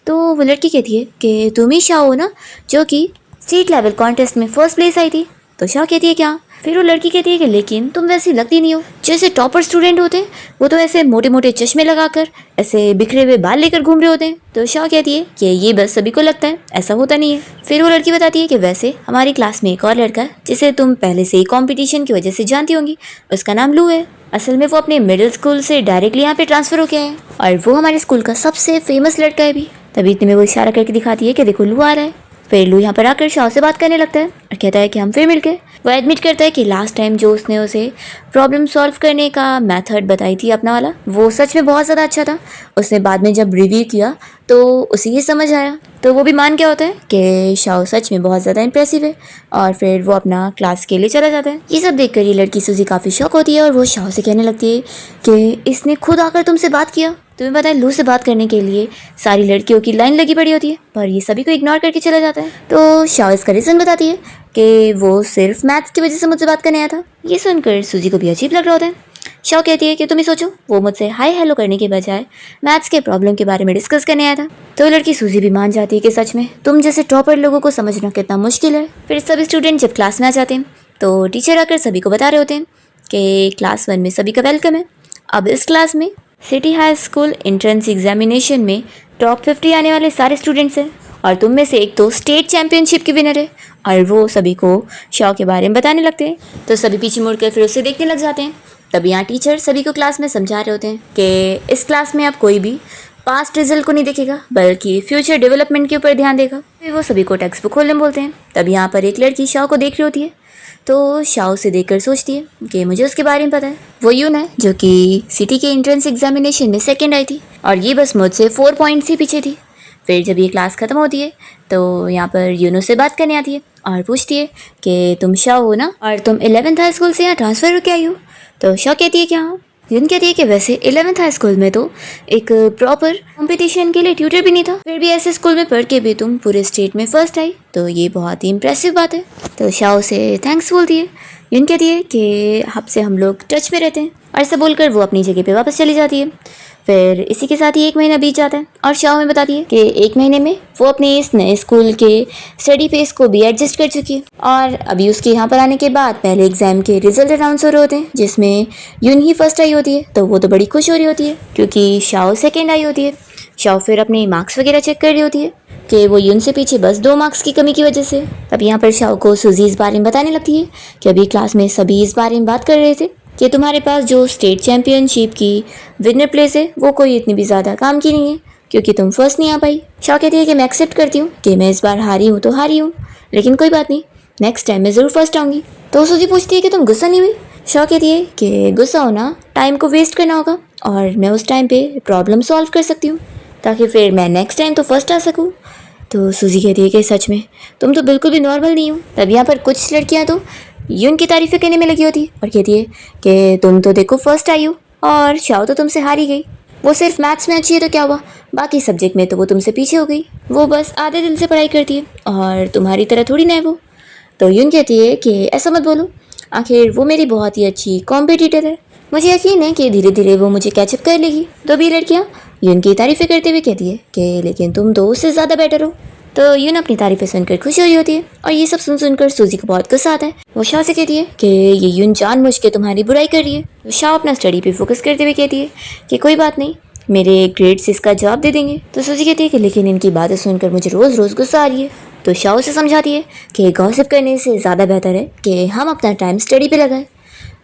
तो वो लड़की कहती है कि तुम ही शाओ हो ना जो कि स्टेट लेवल कॉन्टेस्ट में फर्स्ट प्लेस आई थी। तो शाओ कहती है क्या? फिर वो लड़की कहती है कि लेकिन तुम वैसी लगती नहीं हो, जैसे टॉपर स्टूडेंट होते हैं वो तो ऐसे मोटे मोटे चश्मे लगाकर ऐसे बिखरे हुए बाल लेकर घूम रहे होते हैं। तो शाओ कहती है कि ये बस सभी को लगता है, ऐसा होता नहीं है। फिर वो लड़की बताती है कि वैसे हमारी क्लास में एक और लड़का है जिसे तुम पहले से ही कंपटीशन की वजह से जानती होंगी, उसका नाम लू है। असल में वो अपने मिडिल स्कूल से डायरेक्टली यहाँ पे ट्रांसफर हो गया है और वो हमारे स्कूल का सबसे फेमस लड़का है भी। तभी इतने में वो इशारा करके दिखाती है कि देखो लू आ रहा है। फिर लू यहाँ पर आकर शाओ से बात करने लगता है और कहता है कि हम फिर मिलके। वो एडमिट करता है कि लास्ट टाइम जो उसने उसे प्रॉब्लम सॉल्व करने का मेथड बताई थी अपना वाला, वो सच में बहुत ज़्यादा अच्छा था। उसने बाद में जब रिव्यू किया तो उसे ये समझ आया, तो वो भी मान गया होता है कि शाओ सच में बहुत ज़्यादा इंप्रेसिव है और फिर वो अपना क्लास के लिए चला जाता है। ये सब देखकर ये लड़की सूजी काफ़ी शॉक होती है और वो शाओ से कहने लगती है कि इसने खुद आकर तुमसे बात किया। तुम्हें पता है लू से बात करने के लिए सारी लड़कियों की लाइन लगी पड़ी होती है, पर ये सभी को इग्नोर करके चला जाता है। तो शाओ इसका रीज़न बताती है कि वो सिर्फ मैथ्स की वजह से मुझसे बात करने आया था। ये सुनकर सूजी को भी अजीब लग रहा होता है। शाओ कहती है कि तुम ही सोचो, वो मुझसे हाय हेलो करने के बजाय मैथ्स के प्रॉब्लम के बारे में डिस्कस करने आया था। तो लड़की सूजी भी मान जाती है कि सच में तुम जैसे टॉपर लोगों को समझना कितना मुश्किल है। फिर सभी स्टूडेंट जब क्लास में आ जाते हैं तो टीचर आकर सभी को बता रहे होते हैं कि क्लास 1 में सभी का वेलकम है। अब इस क्लास में city high school entrance examination में टॉप 50 आने वाले सारे स्टूडेंट्स हैं और तुम में से एक तो स्टेट चैंपियनशिप की विनर है। और वो सभी को शाओ के बारे में बताने लगते हैं। तो सभी पीछे मुड़कर फिर उसे देखने लग जाते हैं। तब यहाँ टीचर सभी को क्लास में समझा रहे होते हैं कि इस क्लास में अब कोई भी पास्ट रिजल्ट को नहीं देखेगा बल्कि फ्यूचर डेवलपमेंट के ऊपर ध्यान देगा। फिर वो सभी को टेक्स्ट बुक खोलने बोलते हैं। तब यहाँ पर एक लड़की शाओ को देख रही होती है, तो शाओ से देखकर सोचती है कि मुझे उसके बारे में पता है। वो यून है जो कि सिटी के एंट्रेंस एग्जामिनेशन में सेकंड आई थी और ये बस मुझसे 4 पॉइंट्स ही पीछे थी। फिर जब ये क्लास ख़त्म होती है तो यहाँ पर यूनो से बात करने आती है और पूछती है कि तुम शाओ हो ना और तुम 11th हाई स्कूल से यहाँ ट्रांसफ़र होकर आई हो। तो शाओ कहती है कि हाँ। यून कहती है कि वैसे 11th हाई स्कूल में तो एक प्रॉपर कंपटीशन के लिए ट्यूटर भी नहीं था, फिर भी ऐसे स्कूल में पढ़ के भी तुम पूरे स्टेट में फर्स्ट आई, तो ये बहुत ही इंप्रेसिव बात है। तो शाओ से थैंक्स बोलती है। यून कहती है कि आपसे हम लोग टच में रहते हैं और ऐसा बोलकर वो अपनी जगह पे वापस चली जाती है। फिर इसी के साथ ही 1 महीना बीत जाता है और शाओ में बताती है कि 1 महीने में वो अपने इस नए स्कूल के स्टडी पेस को भी एडजस्ट कर चुकी है। और अभी उसके यहाँ पर आने के बाद पहले एग्जाम के रिजल्ट अनाउंस हो रहे होते हैं जिसमें यून ही फर्स्ट आई होती है। तो वो तो बड़ी खुश हो रही होती है क्योंकि शाओ सेकेंड आई होती है। शाओ फिर अपने मार्क्स वगैरह चेक कर रही होती है कि वो यून से पीछे बस 2 मार्क्स की कमी की वजह से। तब यहाँ पर शाओ को सूजी इस बारे में बताने लगती है कि अभी क्लास में सभी इस बारे में बात कर रहे थे कि तुम्हारे पास जो स्टेट चैम्पियनशिप की विनर प्लेस है वो कोई इतनी भी ज़्यादा काम की नहीं है क्योंकि तुम फर्स्ट नहीं आ पाई। शाओ कहती है कि मैं एक्सेप्ट करती हूँ कि मैं इस बार हारी हूँ तो हारी हूँ, लेकिन कोई बात नहीं, नेक्स्ट टाइम मैं ज़रूर फर्स्ट आऊँगी। तो सूजी पूछती है कि तुम गुस्सा नहीं हुई। शाओ कहती है कि गुस्सा होना टाइम को वेस्ट करना होगा और मैं उस टाइम पे प्रॉब्लम सॉल्व कर सकती हूँ ताकि फिर मैं नेक्स्ट टाइम तो फर्स्ट आ सकूँ। तो सूजी कहती है कि सच में तुम तो बिल्कुल भी नॉर्मल नहीं हो। तब यहाँ पर कुछ लड़कियाँ तो यून की तारीफ़ें करने में लगी होती है और कहती है कि तुम तो देखो फर्स्ट आई हो और शाओ तो तुमसे हारी गई। वो सिर्फ मैथ्स में अच्छी है तो क्या हुआ, बाकी सब्जेक्ट में तो वो तुमसे पीछे हो गई। वो बस आधे दिल से पढ़ाई करती है और तुम्हारी तरह थोड़ी ना है वो। तो यून कहती है कि ऐसा मत बोलो, आखिर वो मेरी बहुत ही अच्छी कॉम्पिटिटर है, मुझे यकीन है कि धीरे धीरे वो मुझे कैचअप कर लेगी। तो भी लड़कियाँ यून की तारीफ़ें करते हुए कहती है कि लेकिन तुम तो उससे ज़्यादा बेटर हो। तो यून अपनी तारीफ़ें सुनकर खुश हो रही होती है और ये सब सुनकर सूजी को बहुत गुस्सा आता है। वो शाओ से कहती है कि ये यून जानबूझ के तुम्हारी बुराई कर रही है। तो शाओ अपना स्टडी पे फोकस करते हुए कहती है कि कोई बात नहीं, मेरे ग्रेड्स इसका जवाब दे देंगे। तो सूजी कहती है कि लेकिन इनकी बातें सुनकर मुझे रोज़ रोज़ गुस्सा आ रही है। तो शाओ से समझाती है कि गॉसिप करने से ज़्यादा बेहतर है कि हम अपना टाइम स्टडी पे लगाएं।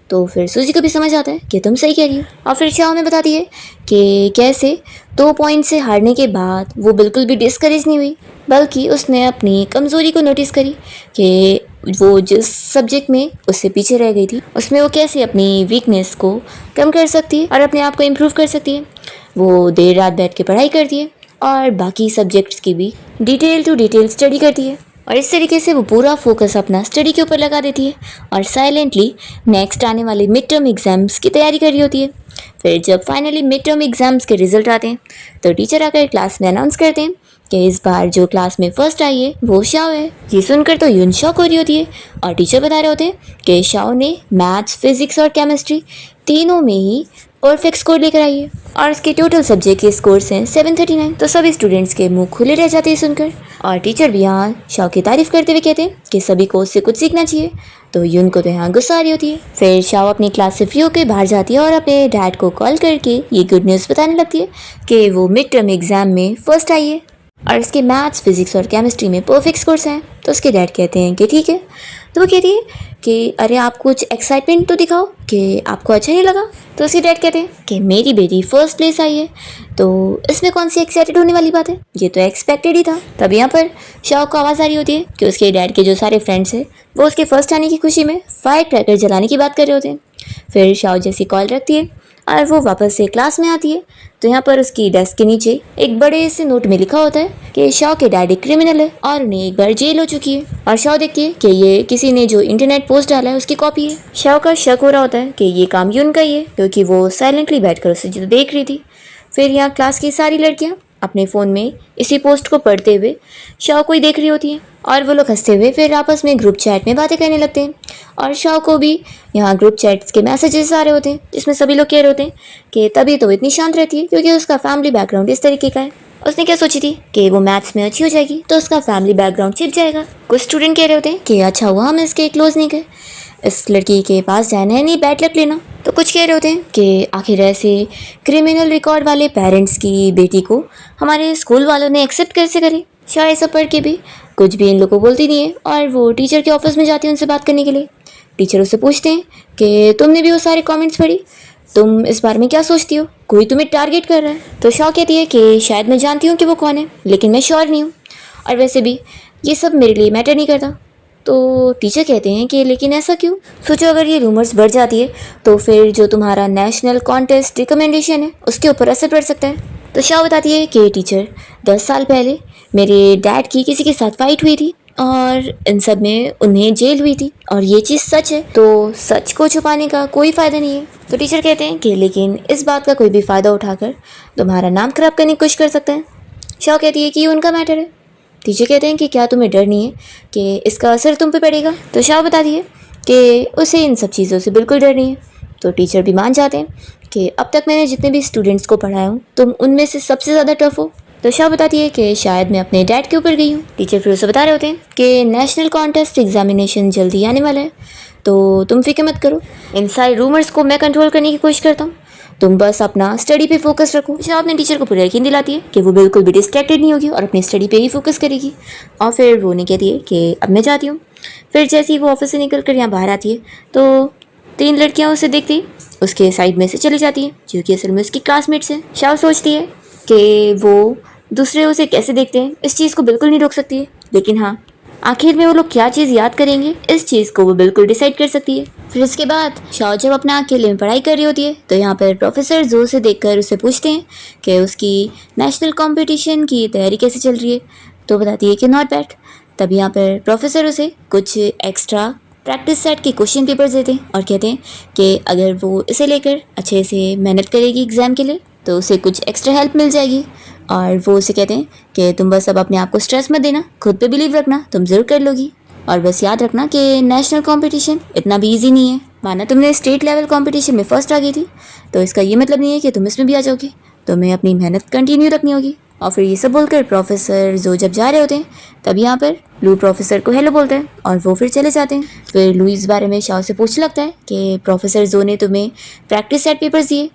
तो फिर सूजी को भी समझ आता है कि तुम सही कह रही हो और फिर शाओ में बताती है कि कैसे 2 पॉइंट से हारने के बाद वो बिल्कुल भी डिस्करेज नहीं हुई, बल्कि उसने अपनी कमज़ोरी को नोटिस करी कि वो जिस सब्जेक्ट में उससे पीछे रह गई थी उसमें वो कैसे अपनी वीकनेस को कम कर सकती है और अपने आप को इम्प्रूव कर सकती है। वो देर रात बैठ के पढ़ाई करती है और बाकी सब्जेक्ट्स की भी डिटेल टू डिटेल स्टडी करती है और इस तरीके से वो पूरा फोकस अपना स्टडी के ऊपर लगा देती है और साइलेंटली नेक्स्ट आने वाले मिड टर्म एग्जाम्स की तैयारी कर रही होती है। फिर जब फाइनली मिड टर्म एग्जाम्स के रिजल्ट आते हैं तो टीचर आकर क्लास में अनाउंस करते हैं कि इस बार जो क्लास में फर्स्ट आई है वो शाओ है। ये सुनकर तो यून शॉक हो रही होती है और टीचर बता रहे होते हैं कि शाओ ने मैथ्स, फिजिक्स और केमिस्ट्री तीनों में ही परफेक्ट स्कोर लेकर आई है और इसके टोटल सब्जेक्ट के स्कोर्स हैं 739। तो सभी स्टूडेंट्स के मुंह खुले रह जाते हैं सुनकर और टीचर भी यहाँ शाओ की तारीफ करते हुए कहते हैं कि सभी को उससे कुछ सीखना चाहिए। तो यून को तो यहाँ गुस्सा आ रही होती है। फिर शाओ अपनी क्लास से फ्री होकर बाहर जाती है और अपने डैड को कॉल करके ये गुड न्यूज़ बताने लगती है कि वो मिड टर्म एग्जाम में फर्स्ट आई है और इसके मैथ्स, फिजिक्स और केमिस्ट्री में परफेक्ट स्कोर्स हैं। तो उसके डैड कहते हैं कि ठीक है। तो वो कहती है कि अरे आप कुछ एक्साइटमेंट तो दिखाओ कि आपको अच्छा नहीं लगा। तो उसके डैड कहते हैं कि मेरी बेटी फर्स्ट प्लेस आई है तो इसमें कौन सी एक्साइटेड होने वाली बात है, ये तो एक्सपेक्टेड ही था। तब यहाँ पर शाओ को आवाज़ आ रही होती है कि उसके डैड के जो सारे फ्रेंड्स हैं वो उसके फर्स्ट आने की खुशी में फायर क्रैकर जलाने की बात कर रहे होते हैं। फिर शाओ जैसी कॉल रखती है और वो वापस से क्लास में आती है तो यहाँ पर उसकी डेस्क के नीचे एक बड़े से नोट में लिखा होता है कि शाओ के डैडी क्रिमिनल है और उन्हें एक बार जेल हो चुकी है। और शाओ देखती है कि ये किसी ने जो इंटरनेट पोस्ट डाला है उसकी कॉपी है। शाओ का शक हो रहा होता है कि ये काम यून का ही है क्योंकि वो साइलेंटली बैठकर उसे जो देख रही थी। फिर यहाँ क्लास की सारी लड़कियाँ अपने फ़ोन में इसी पोस्ट को पढ़ते हुए शाओ को ही देख रही होती हैं और वो लोग हंसते हुए फिर आपस में ग्रुप चैट में बातें करने लगते हैं। और शाओ को भी यहाँ ग्रुप चैट्स के मैसेजेस आ रहे होते हैं जिसमें सभी लोग कह रहे होते हैं कि तभी तो इतनी शांत रहती है क्योंकि उसका फैमिली बैकग्राउंड इस तरीके का है। उसने क्या सोची थी कि वो मैथ्स में अच्छी हो जाएगी तो उसका फैमिली बैकग्राउंड छिप जाएगा। कुछ स्टूडेंट कह रहे होते हैं कि अच्छा हुआ हम इसके क्लोज नहीं गए, इस लड़की के पास जाना है नहीं बैड लक लेना। तो कुछ कह रहे होते हैं कि आखिर ऐसे क्रिमिनल रिकॉर्ड वाले पेरेंट्स की बेटी को हमारे स्कूल वालों ने एक्सेप्ट कैसे करी। शायद सब पढ़ के भी कुछ भी इन लोगों को बोलती नहीं है और वो टीचर के ऑफिस में जाती है उनसे बात करने के लिए। टीचर उससे पूछते हैं कि तुमने भी वो सारे कमेंट्स पढ़ी, तुम इस बारे में क्या सोचती हो, कोई तुम्हें टारगेट कर रहा है। तो शाओ कहती है कि शायद मैं जानती हूँ कि वो कौन है लेकिन मैं श्योर नहीं हूँ और वैसे भी ये सब मेरे लिए मैटर नहीं करता। तो टीचर कहते हैं कि लेकिन ऐसा क्यों, सोचो अगर ये रूमर्स बढ़ जाती है तो फिर जो तुम्हारा नेशनल कॉन्टेस्ट रिकमेंडेशन है उसके ऊपर असर पड़ सकता है। तो शाओ बताती है कि टीचर 10 साल पहले मेरे डैड की किसी के साथ फाइट हुई थी और इन सब में उन्हें जेल हुई थी और ये चीज़ सच है तो सच को छुपाने का कोई फ़ायदा नहीं है। तो टीचर कहते हैं कि लेकिन इस बात का कोई भी फ़ायदा उठाकर तुम्हारा नाम खराब करने की कोशिश कर सकते हैं। शाओ कहती है कि ये उनका मैटर है। टीचर कहते हैं कि क्या तुम्हें डर नहीं है कि इसका असर तुम पे पड़ेगा। तो शाओ बताती है कि उसे इन सब चीज़ों से बिल्कुल डर नहीं है। तो टीचर भी मान जाते हैं कि अब तक मैंने जितने भी स्टूडेंट्स को पढ़ाया हूँ तुम उनमें से सबसे ज़्यादा टफ हो। तो शाओ बताती है कि शायद मैं अपने डैड के ऊपर गई हूँ। टीचर फिर उसे बता रहे होते हैं कि नेशनल कॉन्टेस्ट एग्जामिनेशन जल्दी आने वाला है तो तुम फिक्र मत करो, इन सारे रूमर्स को मैं कंट्रोल करने की कोशिश करता हूँ, तुम बस अपना स्टडी पे फोकस रखो। शाओ अपने टीचर को पूरी यकीन दिलाती है कि वो बिल्कुल भी डिस्ट्रैक्टेड नहीं होगी और अपनी स्टडी पे ही फोकस करेगी। और फिर वो नहीं कहती है कि अब मैं जाती हूँ। फिर जैसे ही वो ऑफिस से निकल कर यहाँ बाहर आती है तो 3 लड़कियाँ उसे देखती उसके साइड में से चली जाती हैं जो कि असल में उसकी क्लासमेट्स हैं। शाओ सोचती है कि वो दूसरे उसे कैसे देखते हैं इस चीज़ को बिल्कुल नहीं रोक सकती है, लेकिन हाँ आखिर में वो लोग क्या चीज़ याद करेंगे इस चीज़ को वो बिल्कुल डिसाइड कर सकती है। फिर उसके बाद शाओ जब अपना अकेले में पढ़ाई कर रही होती है तो यहाँ पर प्रोफेसर जो से देखकर उससे पूछते हैं कि उसकी नेशनल कंपटीशन की तैयारी कैसे चल रही है। तो बताती है कि नॉट बैड। तब यहाँ पर प्रोफेसर उसे कुछ एक्स्ट्रा प्रैक्टिस सेट के क्वेश्चन पेपर्स देते हैं और कहते हैं कि अगर वो इसे लेकर अच्छे से मेहनत करेगी एग्ज़ाम के लिए तो उसे कुछ एक्स्ट्रा हेल्प मिल जाएगी। और वो उसे कहते हैं कि तुम बस अब अपने आप को स्ट्रेस मत देना, खुद पे बिलीव रखना, तुम ज़रूर कर लोगी और बस याद रखना कि नेशनल कंपटीशन इतना भी इजी नहीं है। माना तुमने स्टेट लेवल कंपटीशन में फर्स्ट आ गई थी तो इसका ये मतलब नहीं है कि तुम इसमें भी आ जाओगे, तुम्हें अपनी मेहनत कंटिन्यू रखनी होगी। और फिर ये सब बोलकर प्रोफेसर जो जब जा रहे होते हैं तब यहाँ पर लू प्रोफेसर को हेलो बोलते हैं और वो फिर चले जाते हैं। फिर लू इस बारे में शाओ से पूछने लगता है कि प्रोफेसर जो ने तुम्हें प्रैक्टिस सेट पेपर्स दिए।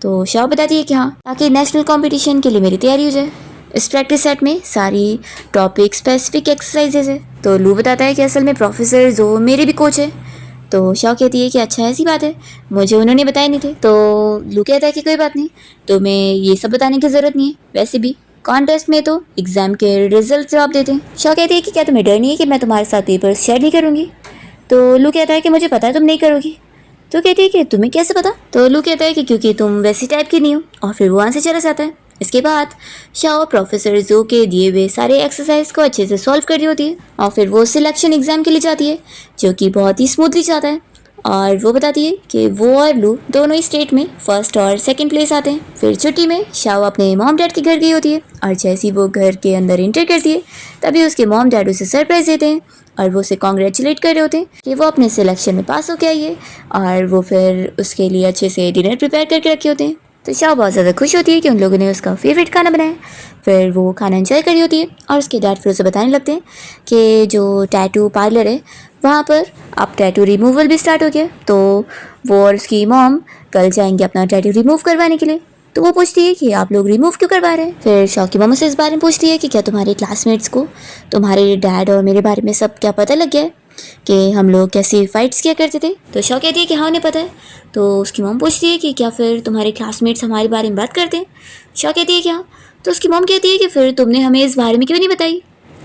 तो शाओ बताती है कि हाँ, ताकि नेशनल कंपटीशन के लिए मेरी तैयारी हो जाए। इस प्रैक्टिस सेट में सारी टॉपिक स्पेसिफिक एक्सरसाइजेज है। तो लू बताता है कि असल में प्रोफेसर जो मेरे भी कोच है। तो शाओ कहती है कि अच्छा ऐसी बात है, मुझे उन्होंने बताए नहीं थे। तो लू कहता है कि कोई बात नहीं, तो मैं ये सब बताने की ज़रूरत नहीं है, वैसे भी कॉन्टेस्ट में तो एग्ज़ाम के रिजल्ट जवाब देते हैं। शाओ कहती है कि क्या तुम्हें डर नहीं है कि मैं तुम्हारे साथ पेपर्स शेयर नहीं करूँगी। तो लू कहता है कि मुझे पता है तुम नहीं करोगी। तो कहती है कि तुम्हें कैसे पता। तो लू कहता है कि क्योंकि तुम वैसी टाइप की नहीं हो और फिर वो वहाँ से चला जाता है। इसके बाद शाओ प्रोफेसर जो के दिए हुए सारे एक्सरसाइज को अच्छे से सॉल्व कर रही होती है और फिर वो सिलेक्शन एग्ज़ाम के लिए जाती है जो कि बहुत ही स्मूथली जाता है। और वो बताती है कि वो और लू दोनों ही स्टेट में फर्स्ट और सेकंड प्लेस आते हैं। फिर छुट्टी में शाओ अपने मॉम डैड के घर गई होती है और जैसे ही वो घर के अंदर एंटर करती है तभी उसके मॉम डैड उसे सरप्राइज देते हैं और वो उसे कॉन्ग्रेचुलेट कर रहे होते हैं कि वो अपने सिलेक्शन में पास होके आई है और वो फिर उसके लिए अच्छे से डिनर प्रिपेयर करके रखे होते हैं। तो शाओ बहुत ज़्यादा खुश होती है कि उन लोगों ने उसका फेवरेट खाना बनाया। फिर वो खाना एंजॉय करी होती है और उसके डैड फिर उसे बताने लगते हैं कि जो टैटू पार्लर है वहाँ पर अब टैटू रिमूवल भी स्टार्ट हो गया, तो वो और उसकी मॉम कल जाएंगे अपना टैटू रिमूव करवाने के लिए। तो वो पूछती है कि आप लोग रिमूव क्यों करवा रहे हैं। फिर शाओ की मम्मा से इस बारे में पूछती है कि क्या तुम्हारे क्लासमेट्स को तुम्हारे डैड और मेरे बारे में सब क्या पता लग गया है कि हम लोग कैसे फाइट्स किया करते थे। तो शाओ कहती है कि हाँ उन्हें पता है। तो उसकी मॉम पूछती है कि क्या फिर तुम्हारे क्लासमेट्स हमारे बारे में बात करते हैं। शाओ कहती है कि हाँ। तो उसकी मॉम कहती है कि फिर तुमने हमें इस बारे में क्यों नहीं बताई।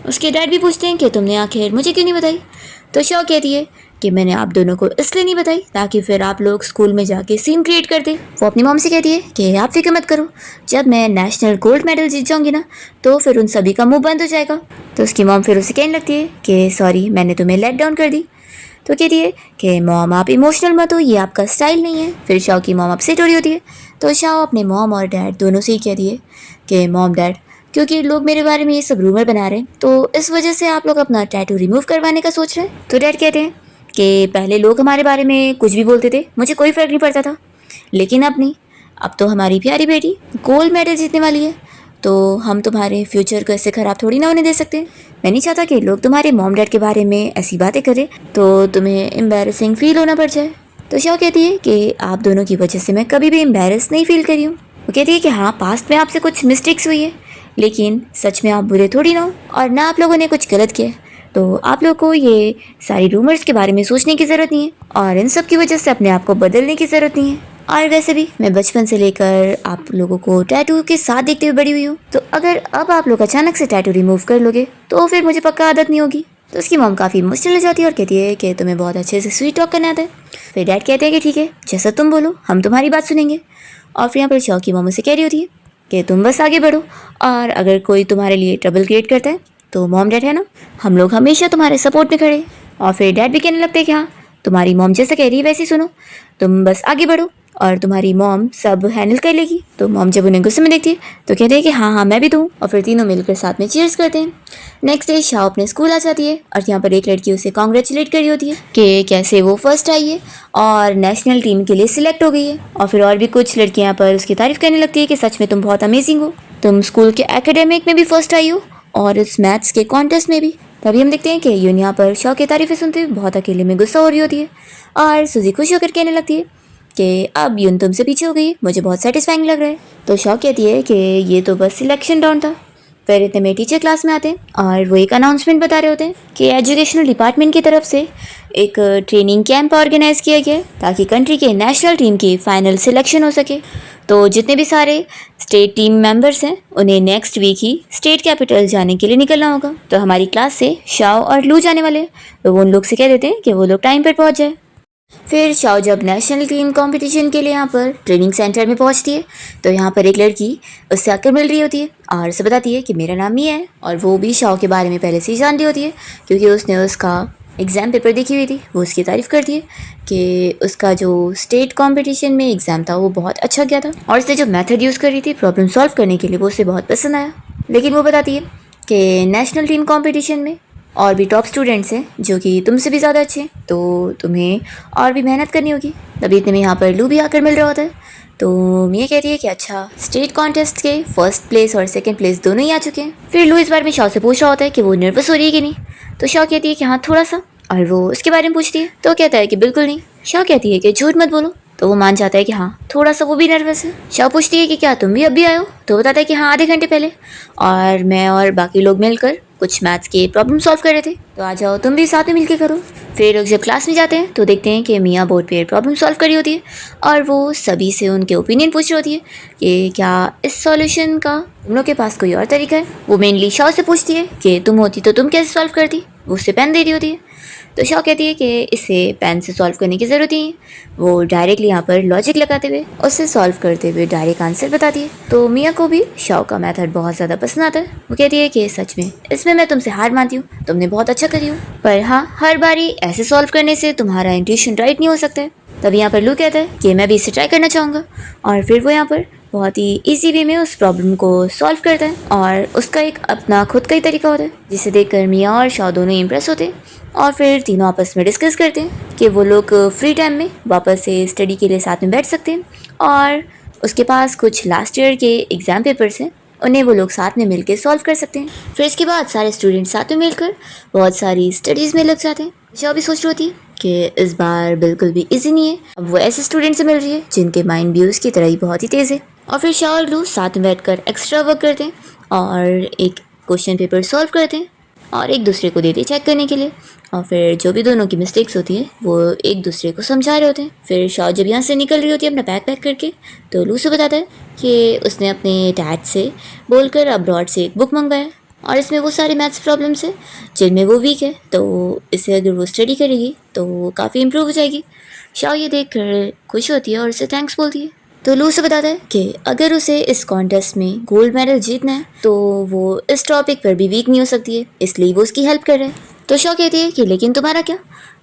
उसके डैड भी पूछते हैं कि तुमने आखिर मुझे क्यों नहीं बताई। तो शाओ कहती है कि मैंने आप दोनों को इसलिए नहीं बताई ताकि फिर आप लोग स्कूल में जाके सीन क्रिएट कर दे। वो अपनी मॉम से कहती है कि आप फिक्र मत करो, जब मैं नेशनल गोल्ड मेडल जीत जाऊंगी ना तो फिर उन सभी का मुंह बंद हो जाएगा। तो उसकी मॉम फिर उसे कहने लगती है कि सॉरी मैंने तुम्हें लेट डाउन कर दी। तो कहती है कि मॉम आप इमोशनल मत हो, ये आपका स्टाइल नहीं है। फिर शाओ की मॉम अपसेट हो रही होती है। तो शाओ अपने मॉम और डैड दोनों से ही कहती है कि मॉम डैड क्योंकि लोग मेरे बारे में ये सब रूमर बना रहे हैं तो इस वजह से आप लोग अपना टैटू रिमूव करवाने का सोच रहे हैं। तो डैड कहते हैं कि पहले लोग हमारे बारे में कुछ भी बोलते थे, मुझे कोई फ़र्क नहीं पड़ता था, लेकिन अब नहीं। अब तो हमारी प्यारी बेटी गोल्ड मेडल जीतने वाली है तो हम तुम्हारे फ्यूचर को ऐसे ख़राब थोड़ी ना होने दे सकते। मैं नहीं चाहता कि लोग तुम्हारे मॉम डैड के बारे में ऐसी बातें करें तो तुम्हें एम्बैरेसिंग फ़ील होना पड़ जाए। तो शाओ कहती है कि आप दोनों की वजह से मैं कभी भी एम्बैरस नहीं फील करी हूँ। वो कहती है कि हाँ पास्ट में आपसे कुछ मिस्टेक्स हुई है लेकिन सच में आप बुरे थोड़ी ना हो और ना आप लोगों ने कुछ गलत किया है, तो आप लोगों को ये सारी रूमर्स के बारे में सोचने की ज़रूरत नहीं है और इन सब की वजह से अपने आप को बदलने की ज़रूरत नहीं है। और वैसे भी मैं बचपन से लेकर आप लोगों को टैटू के साथ देखते हुए बड़ी हुई हूँ, तो अगर अब आप लोग अचानक से टैटू रिमूव कर लोगे तो फिर मुझे पक्का आदत नहीं होगी। तो उसकी मॉम काफ़ी इमोशनल हो जाती है और कहती है कि तुम्हें बहुत अच्छे से स्वीट टॉक करना आता है। फिर डैड कहते हैं कि ठीक है जैसा तुम बोलो हम तुम्हारी बात सुनेंगे। और फिर यहाँ पर शाओ की मॉम से कह रही होती है कि तुम बस आगे बढ़ो और अगर कोई तुम्हारे लिए ट्रबल क्रिएट करता है तो मॉम डैड है ना, हम लोग हमेशा तुम्हारे सपोर्ट में खड़े हैं। और फिर डैड भी कहने लगते हैं कि हाँ तुम्हारी मॉम जैसा कह रही है वैसे ही सुनो, तुम बस आगे बढ़ो और तुम्हारी मॉम सब हैंडल कर लेगी। तो मॉम जब उन्हें गुस्से में देखती है तो कहते हैं कि हाँ हाँ मैं भी दूँ, और फिर तीनों मिलकर साथ में चीयर्स करते हैं। नेक्स्ट डे शाओ अपने स्कूल आ जाती है और यहाँ पर एक लड़की उसे कॉन्ग्रेचुलेट कर रही होती है कि कैसे वो फर्स्ट आई है और नेशनल टीम के लिए सिलेक्ट हो गई है। और फिर और भी कुछ लड़कियाँ यहाँ पर उसकी तारीफ करने लगती है कि सच में तुम बहुत अमेजिंग हो, तुम स्कूल के एकेडमिक में भी फर्स्ट आई हो और इस मैथ्स के कॉन्टेस्ट में भी। तभी हम देखते हैं कि यून यहाँ पर शाओ की तारीफें सुनते हुए बहुत अकेले में गुस्सा हो रही होती है और सुजी खुश होकर कहने लगती है कि अब यून तुमसे पीछे हो गई है, मुझे बहुत सेटिस्फाइंग लग रहा है। तो शाओ कहती है कि ये तो बस सिलेक्शन राउंड था। फिर इतने में टीचर क्लास में आते हैं और वो एक अनाउंसमेंट बता रहे होते हैं कि एजुकेशनल डिपार्टमेंट की तरफ से एक ट्रेनिंग कैंप ऑर्गेनाइज किया गया है ताकि कंट्री के नेशनल टीम की फाइनल सिलेक्शन हो सके। तो जितने भी सारे स्टेट टीम मेंबर्स हैं उन्हें नेक्स्ट वीक ही स्टेट कैपिटल जाने के लिए निकलना होगा। तो हमारी क्लास से शाओ और लू जाने वाले हैं, तो वो उन लोग से कह देते हैं कि वो लोग टाइम पर पहुंच जाए। फिर शाओ जब नेशनल टीम कंपटीशन के लिए यहाँ पर ट्रेनिंग सेंटर में पहुँचती है तो यहाँ पर एक लड़की उससे आकर मिल रही होती है और उसे बताती है कि मेरा नाम मिया है। और वो भी शाओ के बारे में पहले से ही जान रही होती है क्योंकि उसने उसका एग्ज़ाम पेपर देखी हुई थी। वो उसकी तारीफ़ करती है कि उसका जो स्टेट कंपटीशन में एग्ज़ाम था वो बहुत अच्छा गया था और उसने जो मेथड यूज़ करी थी प्रॉब्लम सॉल्व करने के लिए वो उसे बहुत पसंद आया। लेकिन वो बताती है कि नेशनल टीम कंपटीशन में और भी टॉप स्टूडेंट्स हैं जो कि तुमसे भी ज़्यादा अच्छे हैं, तो तुम्हें और भी मेहनत करनी होगी। तभी इतने में यहाँ पर लू भी आकर मिल रहा होता है। तो मिया कहती है कि अच्छा स्टेट कॉन्टेस्ट के फर्स्ट प्लेस और सेकंड प्लेस दोनों ही आ चुके हैं। फिर लू इस बारे में शाओ से पूछ रहा होता है कि वो नर्वस हो रही है कि नहीं। तो शाओ कहती है कि हाँ थोड़ा सा, और वो उसके बारे में पूछती है तो कहता है कि बिल्कुल नहीं। शाओ कहती है कि झूठ मत बोलो, तो वो मान जाता है कि हाँ थोड़ा सा वो भी नर्वस है। शाओ पूछती है कि क्या तुम भी अब भी आए हो, तो बताता है कि हाँ आधे घंटे पहले, और मैं और बाकी लोग मिलकर कुछ मैथ्स के प्रॉब्लम सॉल्व कर रहे थे, तो आ जाओ तुम भी साथ में मिलकर करो। फिर लोग जब क्लास में जाते हैं तो देखते हैं कि मिया बोर्ड पे प्रॉब्लम सॉल्व कर रही होती है और वो सभी से उनके ओपिनियन पूछ रही होती है कि क्या इस सॉल्यूशन का तुम लोग के पास कोई और तरीका है। वो मेनली शाओ से पूछती है कि तुम होती तो तुम कैसे सॉल्व करती, वो उससे पेन दे रही होती है। तो शॉ कहती है कि इसे पेन से सॉल्व करने की ज़रूरत नहीं है। वो डायरेक्टली यहाँ पर लॉजिक लगाते हुए उसे सॉल्व करते हुए डायरेक्ट आंसर बताती है। तो मिया को भी शॉ का मेथड बहुत ज़्यादा पसंद आता है। वो कहती है कि सच में इसमें मैं तुमसे हार मानती हूँ, तुमने बहुत अच्छा करी हो, पर हाँ, हर बारी ऐसे सॉल्व करने से तुम्हारा इंट्यूशन राइट नहीं हो सकता है। तब यहाँ पर लू कहता है कि मैं भी इसे ट्राई करना चाहूँगा, और फिर वो यहाँ पर बहुत ही इजी वे में उस प्रॉब्लम को सॉल्व करता है। और उसका एक अपना खुद का ही तरीका होता है, जिसे देखकर मिया और शॉ दोनों इम्प्रेस होते हैं। और फिर तीनों आपस में डिस्कस करते हैं कि वो लोग फ्री टाइम में वापस से स्टडी के लिए साथ में बैठ सकते हैं, और उसके पास कुछ लास्ट ईयर के एग्ज़ाम पेपर्स हैं, उन्हें वो लोग साथ में मिलकर सॉल्व कर सकते हैं। फिर इसके बाद सारे स्टूडेंट्स साथ में मिलकर बहुत सारी स्टडीज़ में लग जाते हैं। शॉ भी सोच रही होती है कि इस बार बिल्कुल भी इजी नहीं है, अब वो ऐसे स्टूडेंट से मिल रही है जिनके माइंड भी उसकी तरह ही बहुत ही तेज़ है। और फिर शॉ और लू साथ में बैठकर एक्स्ट्रा वर्क करते हैं और एक क्वेश्चन पेपर सॉल्व करते हैं और एक दूसरे को देते हैं चेक करने के लिए। और फिर जो भी दोनों की मिस्टेक्स होती है वो एक दूसरे को समझा रहे होते हैं। फिर शॉ जब यहाँ से निकल रही होती है अपना बैग पैक करके, तो लू से बताता है कि उसने अपने डैड से बोलकर अब्रॉड से एक बुक मंगवाया और इसमें वो सारे मैथ्स प्रॉब्लम्स हैं जिनमें वो वीक है, तो इसे अगर वो स्टडी करेगी तो वो काफ़ी इम्प्रूव हो जाएगी। शॉ ये देख कर खुश होती है और उसे थैंक्स बोलती है। तो लू से बताता है कि अगर उसे इस कॉन्टेस्ट में गोल्ड मेडल जीतना है तो वो इस टॉपिक पर भी वीक नहीं हो सकती है, इसलिए वो उसकी हेल्प कर रहे हैं। तो शॉ कहती है कि लेकिन तुम्हारा क्या?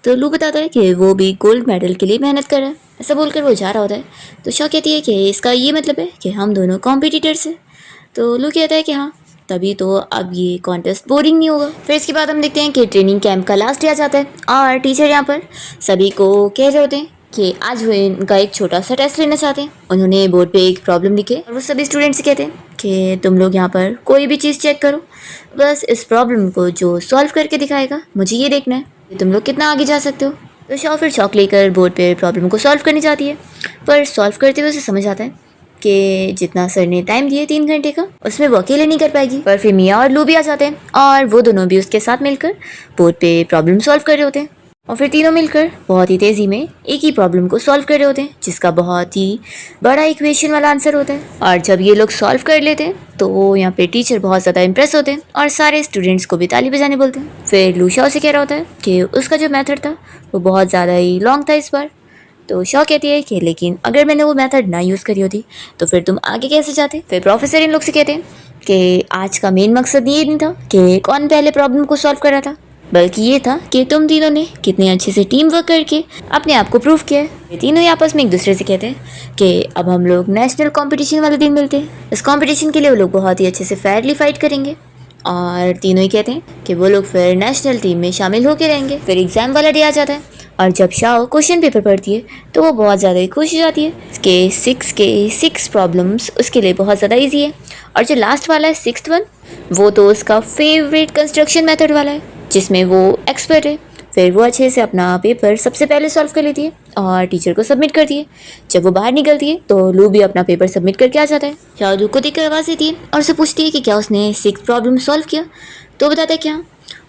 तो लू बताता है कि वो भी गोल्ड मेडल के लिए मेहनत कर रहा है। ऐसा बोलकर वो जा रहा होता है। तो शॉ कहती है कि इसका ये मतलब है कि हम दोनों कॉम्पिटिटर्स हैं। तो लू कहता है कि हाँ, तभी तो अब ये कॉन्टेस्ट बोरिंग नहीं होगा। फिर इसके बाद हम देखते हैं कि ट्रेनिंग कैंप का लास्ट डे आ जाता है और टीचर यहाँ पर सभी को कह रहे होते हैं कि आज वो इनका एक छोटा सा टेस्ट लेना चाहते हैं। उन्होंने बोर्ड पे एक प्रॉब्लम लिखे और वो सभी स्टूडेंट्स से कहते हैं कि तुम लोग यहाँ पर कोई भी चीज़ चेक करो, बस इस प्रॉब्लम को जो सॉल्व करके दिखाएगा मुझे ये देखना है कि तुम लोग कितना आगे जा सकते हो। तो शॉ फिर चॉक लेकर बोर्ड पे प्रॉब्लम को सॉल्व करनी चाहती है, पर सॉल्व करते हुए उसे समझ आता है कि जितना सर ने टाइम दिया 3 घंटे का उसमें वो अकेले नहीं कर पाएगी। पर फिर मिया और लू भी आ जाते हैं और वो दोनों भी उसके साथ मिलकर बोर्ड पे प्रॉब्लम सॉल्व कर रहे होते हैं। और फिर तीनों मिलकर बहुत ही तेज़ी में एक ही प्रॉब्लम को सॉल्व कर रहे होते हैं, जिसका बहुत ही बड़ा इक्वेशन वाला आंसर होता है। और जब ये लोग सॉल्व कर लेते हैं तो यहाँ पे टीचर बहुत ज़्यादा इंप्रेस होते हैं और सारे स्टूडेंट्स को भी ताली बजाने बोलते हैं। फिर लू शॉ से कह रहा होता है कि उसका जो मेथड था वो बहुत ज़्यादा ही लॉन्ग था इस बार। तो शॉ कहती है कि लेकिन अगर मैंने वो मेथड ना यूज़ करी होती तो फिर तुम आगे कैसे जाते। फिर प्रोफेसर इन लोग से कहते हैं कि आज का मेन मकसद ये नहीं था कि कौन पहले प्रॉब्लम को सॉल्व कर रहा था, बल्कि ये था कि तुम तीनों ने कितने अच्छे से टीम वर्क करके अपने आप को प्रूव किया है। ये तीनों ही आपस में एक दूसरे से कहते हैं कि अब हम लोग नेशनल कंपटीशन वाले दिन मिलते हैं। इस कंपटीशन के लिए वो लोग बहुत ही अच्छे से फेयरली फाइट करेंगे और तीनों ही कहते हैं कि वो लोग फिर नेशनल टीम में शामिल होकर रहेंगे। फिर एग्ज़ाम वाला डे आ जाता है और जब शाओ क्वेश्चन पेपर पढ़ती है तो वो बहुत ज़्यादा ही खुश हो जाती है कि 6 के 6 प्रॉब्लम्स उसके लिए बहुत ज़्यादा इजी है। और जो लास्ट वाला है 6th वन, वो तो उसका फेवरेट कंस्ट्रक्शन मेथड वाला है जिसमें वो एक्सपर्ट है। फिर वो अच्छे से अपना पेपर सबसे पहले सॉल्व कर लेती है और टीचर को सबमिट करती है। जब वो बाहर निकलती है तो लू भी अपना पेपर सबमिट करके आ जाता है। शाओ लू को देखकर आवाज़ देती है और उसे पूछती है कि क्या उसने 6 प्रॉब्लम सॉल्व किया। तो बताता है क्या,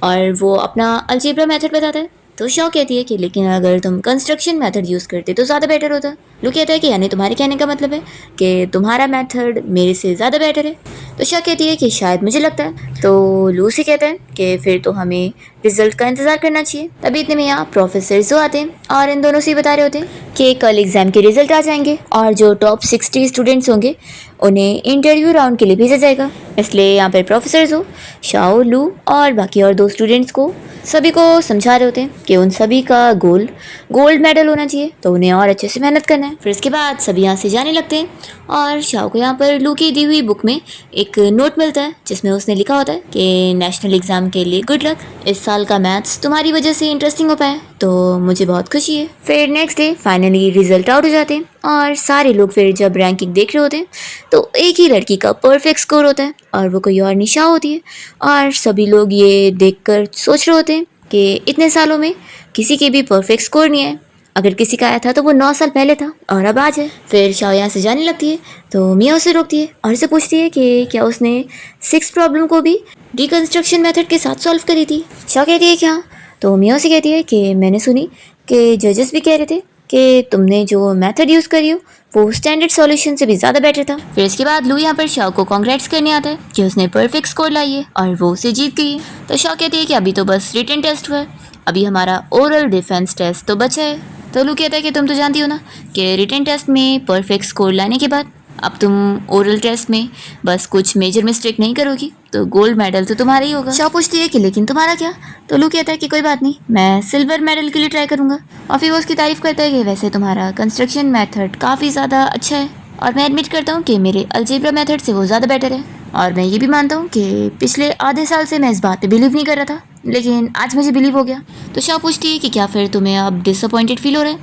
और वो अपना अलजेब्रा मेथड बताता है। तो शॉ कहती है कि लेकिन अगर तुम कंस्ट्रक्शन मेथड यूज़ करते तो ज़्यादा बेटर होता। लू कहता है कि यानी तुम्हारे कहने का मतलब है कि तुम्हारा मेथड मेरे से ज़्यादा बेटर है। तो शॉ कहती है कि शायद मुझे लगता है। तो लू से कहता है कि फिर तो हमें रिजल्ट का इंतज़ार करना चाहिए। तभी इतने में यहाँ प्रोफेसर जो आते हैं और इन दोनों से बता रहे होते हैं कि कल एग्ज़ाम के रिजल्ट आ जाएंगे और जो टॉप 60 स्टूडेंट्स होंगे उन्हें इंटरव्यू राउंड के लिए भेजा जाएगा। इसलिए यहाँ पर प्रोफेसर जो शाओ, लू और बाकी और 2 स्टूडेंट्स को सभी को समझा रहे होते हैं कि उन सभी का गोल गोल्ड मेडल होना चाहिए, तो उन्हें और अच्छे से मेहनत करना है। फिर इसके बाद सभी यहाँ से जाने लगते हैं और शाओ को यहाँ पर लू की दी हुई बुक में एक नोट मिलता है जिसमें उसने लिखा होता है कि नेशनल एग्ज़ाम के लिए गुड लक, इस साल का मैथ्स तुम्हारी वजह से इंटरेस्टिंग हो पाया, तो मुझे बहुत खुशी है। फिर next day finally result out हो जाते हैं और सारे लोग फिर जब रैंकिंग देख रहे होते हैं तो एक ही लड़की का परफेक्ट स्कोर होता है और वो कोई और निशा होती है। और सभी लोग ये देखकर सोच रहे होते हैं कि इतने सालों में किसी के भी परफेक्ट स्कोर नहीं है, अगर किसी का आया था तो वो 9 साल पहले था और अब आज है। फिर शाओ यहाँ से जाने लगती है तो मिया उसे रोकती है और उसे पूछती है कि क्या उसने 6 प्रॉब्लम को भी डिकंस्ट्रक्शन मेथड के साथ सॉल्व करी थी। शाओ कहती है क्या, तो मिया उसे कहती है कि मैंने सुनी कि जजेस भी कह रहे थे कि तुमने जो मेथड यूज़ करी हो वो स्टैंडर्ड सॉल्यूशन से भी ज़्यादा बेटर था। फिर इसके बाद लू यहाँ पर शाओ को कॉन्ग्रेट्स करने आता है कि उसने परफेक्ट स्कोर लाई है और वो उसे जीत गई है। तो शाओ कहती है कि अभी तो बस रिटन टेस्ट हुआ है, अभी हमारा ओरल डिफेंस टेस्ट तो बचा है। तो लू कहता है कि तुम तो जानती हो ना कि रिटन टेस्ट में परफेक्ट स्कोर लाने के बाद अब तुम ओरल टेस्ट में बस कुछ मेजर मिस्टेक नहीं करोगी तो गोल्ड मेडल तो तुम्हारा ही होगा। शाह पूछती है कि लेकिन तुम्हारा क्या? तो लू कहता है कि कोई बात नहीं, मैं सिल्वर मेडल के लिए ट्राई करूंगा। और फिर वो उसकी तारीफ करता है कि वैसे तुम्हारा कंस्ट्रक्शन मेथड काफ़ी ज़्यादा अच्छा है और मैं एडमिट करता हूँ कि मेरे अलजेब्रा मेथड से वो ज़्यादा बेटर है। और मैं ये भी मानता हूँ कि पिछले आधे साल से मैं इस बात पे बिलीव नहीं कर रहा था, लेकिन आज मुझे बिलीव हो गया। तो शाह पूछती है कि क्या फिर तुम्हें अब डिसअपॉइंटेड फील हो रहा है?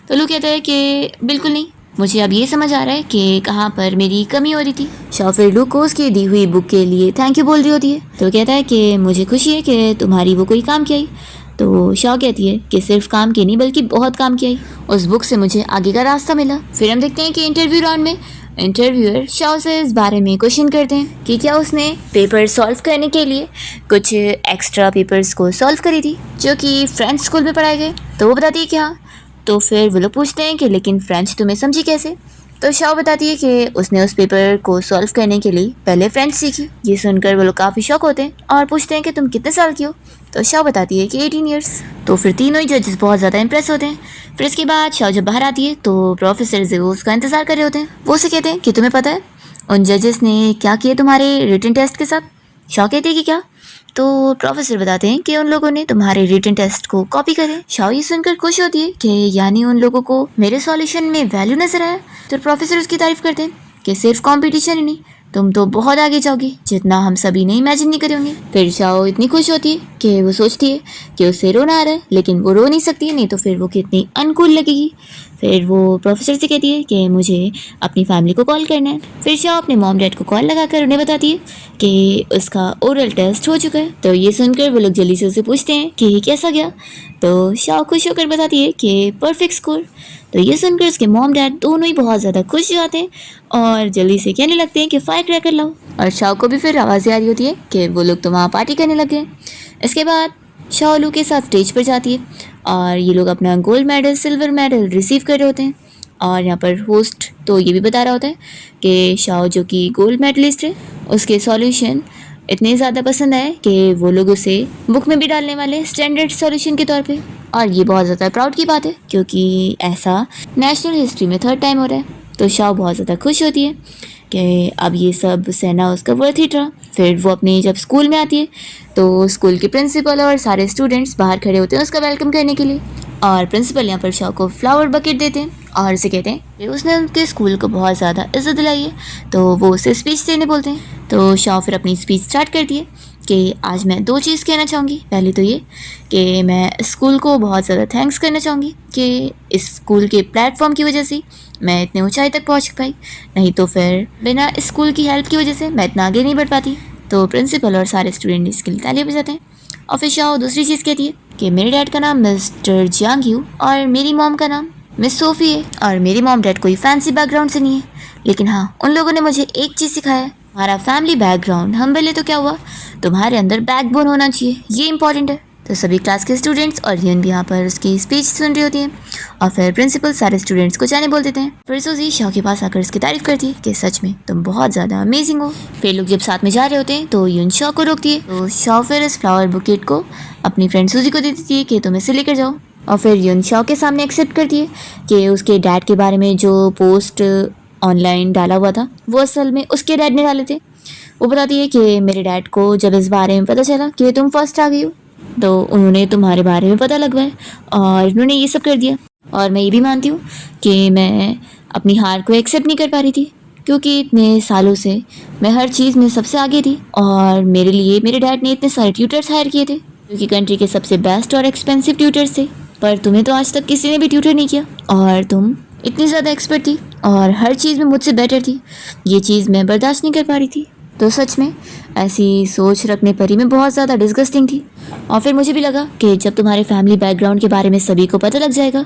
तो लू कहता है कि बिल्कुल नहीं, मुझे अब ये समझ आ रहा है कि कहाँ पर मेरी कमी हो रही थी। शाह फिर लू को उसकी दी हुई बुक के लिए थैंक यू बोल रही होती है। तो कहता है कि मुझे खुशी है कि तुम्हारी वो कोई काम की आई। तो शाह कहती है कि सिर्फ काम की नहीं बल्कि बहुत काम की आई, उस बुक से मुझे आगे का रास्ता मिला। फिर हम देखते हैं कि इंटरव्यू राउंड में इंटरव्यूअर शाह से इस बारे में क्वेश्चन करते हैं कि क्या उसने पेपर सॉल्व करने के लिए कुछ एक्स्ट्रा पेपर्स को सॉल्व करी थी जो कि फ्रेंच स्कूल में पढ़ाए गए। तो वो बताती है कि हाँ। तो फिर वो लोग पूछते हैं कि लेकिन फ्रेंच तुम्हें समझी कैसे? तो शाह बताती है कि उसने उस पेपर को सॉल्व करने के लिए पहले फ्रेंच सीखी। ये सुनकर वो लोग काफ़ी शॉक होते हैं और पूछते हैं कि तुम कितने साल की हो? तो शाह बताती है कि 18 ईयर्स। तो फिर तीनों ही जजेस बहुत ज़्यादा इंप्रेस होते हैं। फिर इसके बाद शाह जब बाहर आती है तो प्रोफेसर जो उसका इंतज़ार कर रहे होते हैं वो उसे कहते हैं कि तुम्हें पता है उन जजेस ने क्या किया तुम्हारे रिटन टेस्ट के साथ? शाह कहती है कि क्या? तो प्रोफेसर बताते हैं कि उन लोगों ने तुम्हारे रिटन टेस्ट को कॉपी करे। शाह ये सुनकर खुश होती है कि यानी उन लोगों को मेरे सॉल्यूशन में वैल्यू नजर आया। तो प्रोफेसर उसकी तारीफ करते हैं कि सिर्फ कंपटीशन ही नहीं, तुम तो बहुत आगे जाओगी जितना हम सभी ने इमेजिन नहीं करेंगे। फिर शाह इतनी खुश होती है कि वो सोचती है कि उसे रोना आ रहा है, लेकिन वो रो नहीं सकती, नहीं तो फिर वो कितनी अनकूल लगेगी। फिर वो प्रोफेसर से कहती है कि मुझे अपनी फैमिली को कॉल करना है। फिर शाह अपने मॉम डैड को कॉल लगाकर उन्हें बताती है कि उसका ओरल टेस्ट हो चुका है। तो ये सुनकर वो लोग जल्दी से उसे पूछते हैं कि कैसा गया। तो शाह खुश होकर बताती है कि परफेक्ट स्कोर। तो ये सुनकर उसके मॉम डैड दोनों ही बहुत ज़्यादा खुश हो जाते हैं और जल्दी से कहने लगते हैं कि फायर क्रैकर लाओ। और शाह को भी फिर आवाज़ें आ रही होती है कि वो लोग तो वहाँ पार्टी करने लगे हैं। इसके बाद शाह लू के साथ स्टेज पर जाती है और ये लोग अपना gold medal silver medal receive कर रहे होते हैं। और यहाँ पर होस्ट तो ये भी बता रहा होता है कि शाह जो कि गोल्ड मेडलिस्ट है उसके सॉल्यूशन इतने ज़्यादा पसंद आए कि वो लोग उसे बुक में भी डालने वाले स्टैंडर्ड सॉल्यूशन के तौर पे। और ये बहुत ज़्यादा प्राउड की बात है क्योंकि ऐसा नेशनल हिस्ट्री में 3rd टाइम हो रहा है। तो शाह बहुत ज़्यादा खुश होती है कि अब ये सब सहना उसका वर्थ इट रहा। फिर वो अपने जब स्कूल में आती है तो स्कूल के प्रिंसिपल और सारे स्टूडेंट्स बाहर खड़े होते हैं उसका वेलकम करने के लिए। और प्रिंसिपल यहाँ पर शाह को फ्लावर बकेट देते हैं और उसे कहते हैं कि उसने उनके स्कूल को बहुत ज़्यादा इज्जत दिलाई है, तो वो उसे स्पीच देने बोलते हैं। तो शाह फिर अपनी स्पीच स्टार्ट करती है कि आज मैं 2 चीज़ कहना चाहूँगी। पहली तो ये कि मैं स्कूल को बहुत ज़्यादा थैंक्स करना चाहूँगी कि इस स्कूल के प्लेटफॉर्म की वजह से मैं इतने ऊंचाई तक पहुँच पाई, नहीं तो फिर बिना स्कूल की हेल्प की वजह से मैं इतना आगे नहीं बढ़ पाती। तो प्रिंसिपल और सारे स्टूडेंट इसके लिए तालियां बजाते हैं। और फिर शाह दूसरी चीज़ कहती है कि मेरे डैड का नाम मिस्टर जियांग यू और मेरी मॉम का नाम मिस सोफ़ी है। और मेरी मॉम डैड कोई फैंसी बैकग्राउंड से नहीं है, लेकिन हाँ उन लोगों ने मुझे एक चीज़ सिखाया है, हमारा फैमिली बैकग्राउंड हम भले तो क्या हुआ, तुम्हारे अंदर बैकबोन होना चाहिए, ये इंपॉर्टेंट है। तो सभी क्लास के स्टूडेंट्स और ह्यून भी यहाँ पर उसकी स्पीच सुन रही होती हैं और फिर प्रिंसिपल सारे स्टूडेंट्स को जाने बोल देते हैं। फिर सूजी शाह के पास आकर उसकी तारीफ करती है कि सच में तुम बहुत ज़्यादा अमेजिंग हो। फिर लोग जब साथ में जा रहे होते हैं तो ह्यून शाह को रोकती है। तो शाह फिर इस फ्लावर बुकेट को अपनी फ्रेंड सूजी को दे देती है कि तुम इसे लेकर जाओ। और फिर ह्यून शाह के सामने एक्सेप्ट करती है कि उसके डैड के बारे में जो पोस्ट ऑनलाइन डाला हुआ था वो असल में उसके डैड ने डाले थे। वो बताती है कि मेरे डैड को जब इस बारे में पता चला कि तुम फर्स्ट आ गई हो तो उन्होंने तुम्हारे बारे में पता लगवाया और उन्होंने ये सब कर दिया। और मैं ये भी मानती हूँ कि मैं अपनी हार को एक्सेप्ट नहीं कर पा रही थी क्योंकि इतने सालों से मैं हर चीज़ में सबसे आगे थी और मेरे लिए मेरे डैड ने इतने सारे ट्यूटर्स हायर किए थे जो कि कंट्री के सबसे बेस्ट और एक्सपेंसिव ट्यूटर्स थे, पर तुम्हें तो आज तक किसी ने भी ट्यूटर नहीं किया और तुम इतनी ज़्यादा एक्सपर्ट थी और हर चीज़ में मुझसे बेटर थी। ये चीज़ मैं बर्दाश्त नहीं कर पा रही थी। तो सच में ऐसी सोच रखने पर ही मैं बहुत ज़्यादा डिस्गस्टिंग थी। और फिर मुझे भी लगा कि जब तुम्हारे फैमिली बैकग्राउंड के बारे में सभी को पता लग जाएगा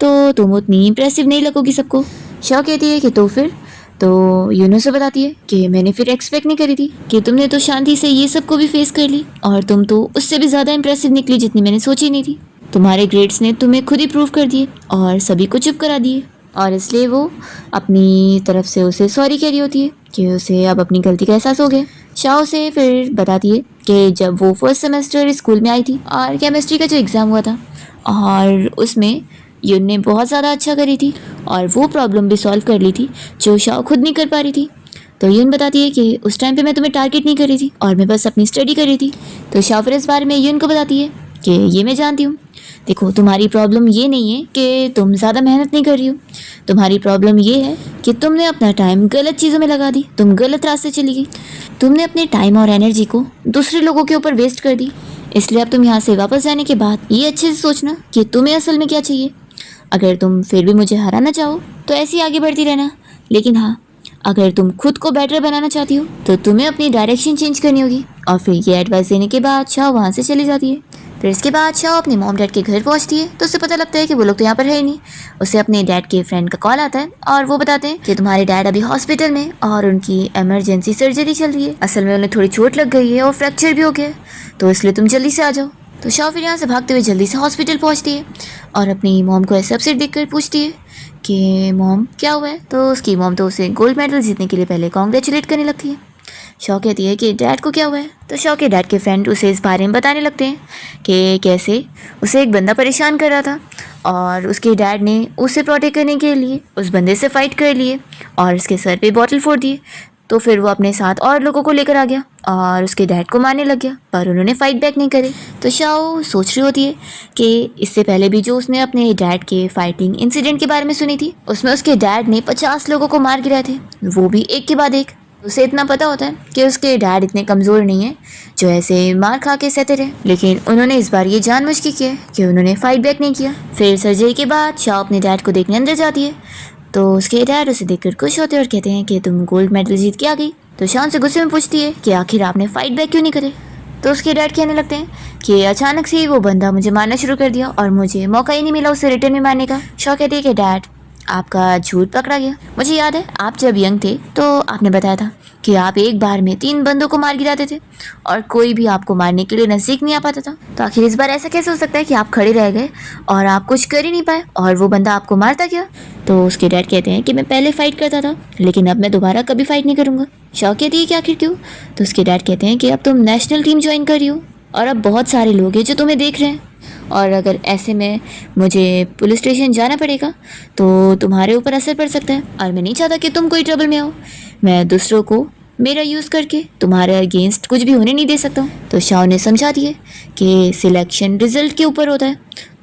तो तुम उतनी इम्प्रेसिव नहीं लगोगी सबको। शाह कहती है कि तो फिर तो यूनो से बताती है कि मैंने फिर एक्सपेक्ट नहीं करी थी कि तुमने तो शांति से ये सब को भी फेस कर ली और तुम तो उससे भी ज़्यादा इम्प्रेसिव निकली जितनी मैंने सोची नहीं थी। तुम्हारे ग्रेड्स ने तुम्हें खुद ही प्रूव कर दिए और सभी को चुप करा दिए और इसलिए वो अपनी तरफ से उसे सॉरी कह रही होती है कि उसे अब अपनी गलती का एहसास हो गया। शाह उसे फिर बताती है कि जब वो फर्स्ट सेमेस्टर स्कूल में आई थी और केमिस्ट्री का जो एग्ज़ाम हुआ था और उसमें यून ने बहुत ज़्यादा अच्छा करी थी और वो प्रॉब्लम भी सॉल्व कर ली थी जो शाओ खुद नहीं कर पा रही थी। तो यून बताती है कि उस टाइम पे मैं तुम्हें टारगेट नहीं कर रही थी और मैं बस अपनी स्टडी कर रही थी। तो शाओ फिर इस बारे में यून को बताती है कि ये मैं जानती हूँ, देखो तुम्हारी प्रॉब्लम ये नहीं है कि तुम ज़्यादा मेहनत नहीं कर रही हो, तुम्हारी प्रॉब्लम ये है कि तुमने अपना टाइम गलत चीज़ों में लगा दी, तुम गलत रास्ते चली गई, तुमने अपने टाइम और एनर्जी को दूसरे लोगों के ऊपर वेस्ट कर दी। इसलिए अब तुम यहाँ से वापस जाने के बाद ये अच्छे से सोचना कि तुम्हें असल में क्या चाहिए। अगर तुम फिर भी मुझे हराना चाहो तो ऐसे ही आगे बढ़ती रहना, लेकिन हाँ अगर तुम खुद को बेटर बनाना चाहती हो तो तुम्हें अपनी डायरेक्शन चेंज करनी होगी। और फिर ये एडवाइस देने के बाद शाओ वहाँ से चली जाती है। फिर इसके बाद शाओ अपने मॉम डैड के घर पहुँचती है तो उसे पता लगता है कि वो लोग तो यहाँ पर है ही नहीं। उसे अपने डैड के फ्रेंड का कॉल आता है और वो बताते हैं कि तुम्हारे डैड अभी हॉस्पिटल में और उनकी इमरजेंसी सर्जरी चल रही है, असल में उन्हें थोड़ी चोट लग गई है और फ्रैक्चर भी हो गया है, तो इसलिए तुम जल्दी से आ जाओ। तो शाओ फिर यहाँ से भागते हुए जल्दी से हॉस्पिटल पहुँचती है और अपनी मॉम को ऐसे अपसेट देखकर पूछती है कि मॉम क्या हुआ है। तो उसकी मॉम तो उसे गोल्ड मेडल जीतने के लिए पहले कॉन्ग्रेचुलेट करने लगती है। शाओ कहती है कि डैड को क्या हुआ है। तो शाओ के डैड के फ्रेंड उसे इस बारे में बताने लगते हैं कि कैसे उसे एक बंदा परेशान कर रहा था और उसके डैड ने उसे प्रोटेक्ट करने के लिए उस बंदे से फाइट कर लिए और उसके सर पे बॉटल फोड़ दिए। तो फिर वो अपने साथ और लोगों को लेकर आ गया और उसके डैड को मारने लग गया, पर उन्होंने फाइट बैक नहीं करे। तो शाओ सोच रही होती है कि इससे पहले भी जो उसने अपने डैड के फाइटिंग इंसिडेंट के बारे में सुनी थी उसमें उसके डैड ने 50 लोगों को मार गिराए थे, वो भी एक के बाद एक। उसे इतना पता होता है कि उसके डैड इतने कमज़ोर नहीं है जो ऐसे मार खा के सहते रहे, लेकिन उन्होंने इस बार ये जानबूझ के किया कि उन्होंने फाइट बैक नहीं किया। फिर सर्जरी के बाद शाओ अपने डैड को देखने अंदर जाती है तो उसके डैड उसे देखकर खुश होते हैं और कहते हैं कि तुम गोल्ड मेडल जीत के आ गई। तो शान से गुस्से में पूछती है कि आखिर आपने फाइट बैक क्यों नहीं करे। तो उसके डैड कहने लगते हैं कि अचानक से ही वो बंदा मुझे मारना शुरू कर दिया और मुझे मौका ही नहीं मिला उसे रिटर्न में मारने का। शाओ कहती है कि डैड आपका झूठ पकड़ा गया, मुझे याद है आप जब यंग थे तो आपने बताया था कि आप एक बार में 3 बंदों को मार गिराते थे और कोई भी आपको मारने के लिए नज़दीक नहीं आ पाता था। तो आखिर इस बार ऐसा कैसे हो सकता है कि आप खड़े रह गए और आप कुछ कर ही नहीं पाए और वो बंदा आपको मारता क्या। तो उसके डैड कहते हैं कि मैं पहले फाइट करता था लेकिन अब मैं दोबारा कभी फाइट नहीं करूँगा। शाओ कहती है कि आखिर क्यों। तो उसके डैड कहते हैं कि अब तुम नेशनल टीम ज्वाइन कर रही हो और अब बहुत सारे लोग हैं जो तुम्हें देख रहे हैं और अगर ऐसे में मुझे पुलिस स्टेशन जाना पड़ेगा तो तुम्हारे ऊपर असर पड़ सकता है और मैं नहीं चाहता कि तुम कोई ट्रबल में आओ। मैं दूसरों को मेरा यूज़ करके तुम्हारे अगेंस्ट कुछ भी होने नहीं दे सकता हूँ। तो शाओ ने समझा दिए कि सिलेक्शन रिजल्ट के ऊपर होता है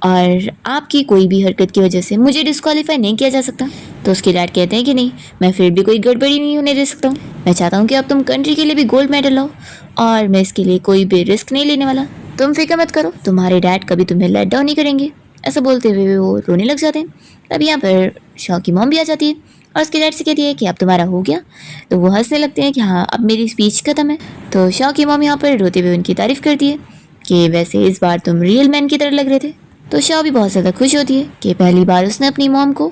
और आपकी कोई भी हरकत की वजह से मुझे डिस्क्वालीफाई नहीं किया जा सकता। तो उसके डैड कहते हैं कि नहीं, मैं फिर भी कोई गड़बड़ी नहीं होने दे सकता हूँ, मैं चाहता हूँ कि अब तुम कंट्री के लिए भी गोल्ड मेडल लाओ और मैं इसके लिए कोई भी रिस्क नहीं लेने वाला, तुम फिक्र मत करो, तुम्हारे डैड कभी तुम्हें लेट डाउन नहीं करेंगे। ऐसा बोलते हुए वो रोने लग जाते हैं। तब यहाँ पर शाओ की मॉम भी आ जाती है और उसके डैड से कहती है कि अब तुम्हारा हो गया। तो वो हंसने लगते हैं कि हाँ अब मेरी स्पीच खत्म है। तो शाओ की मॉम यहाँ पर रोते हुए उनकी तारीफ़ करती है कि वैसे इस बार तुम रियल मैन की तरह लग रहे थे। तो शाओ भी बहुत ज़्यादा खुश होती है कि पहली बार उसने अपनी मॉम को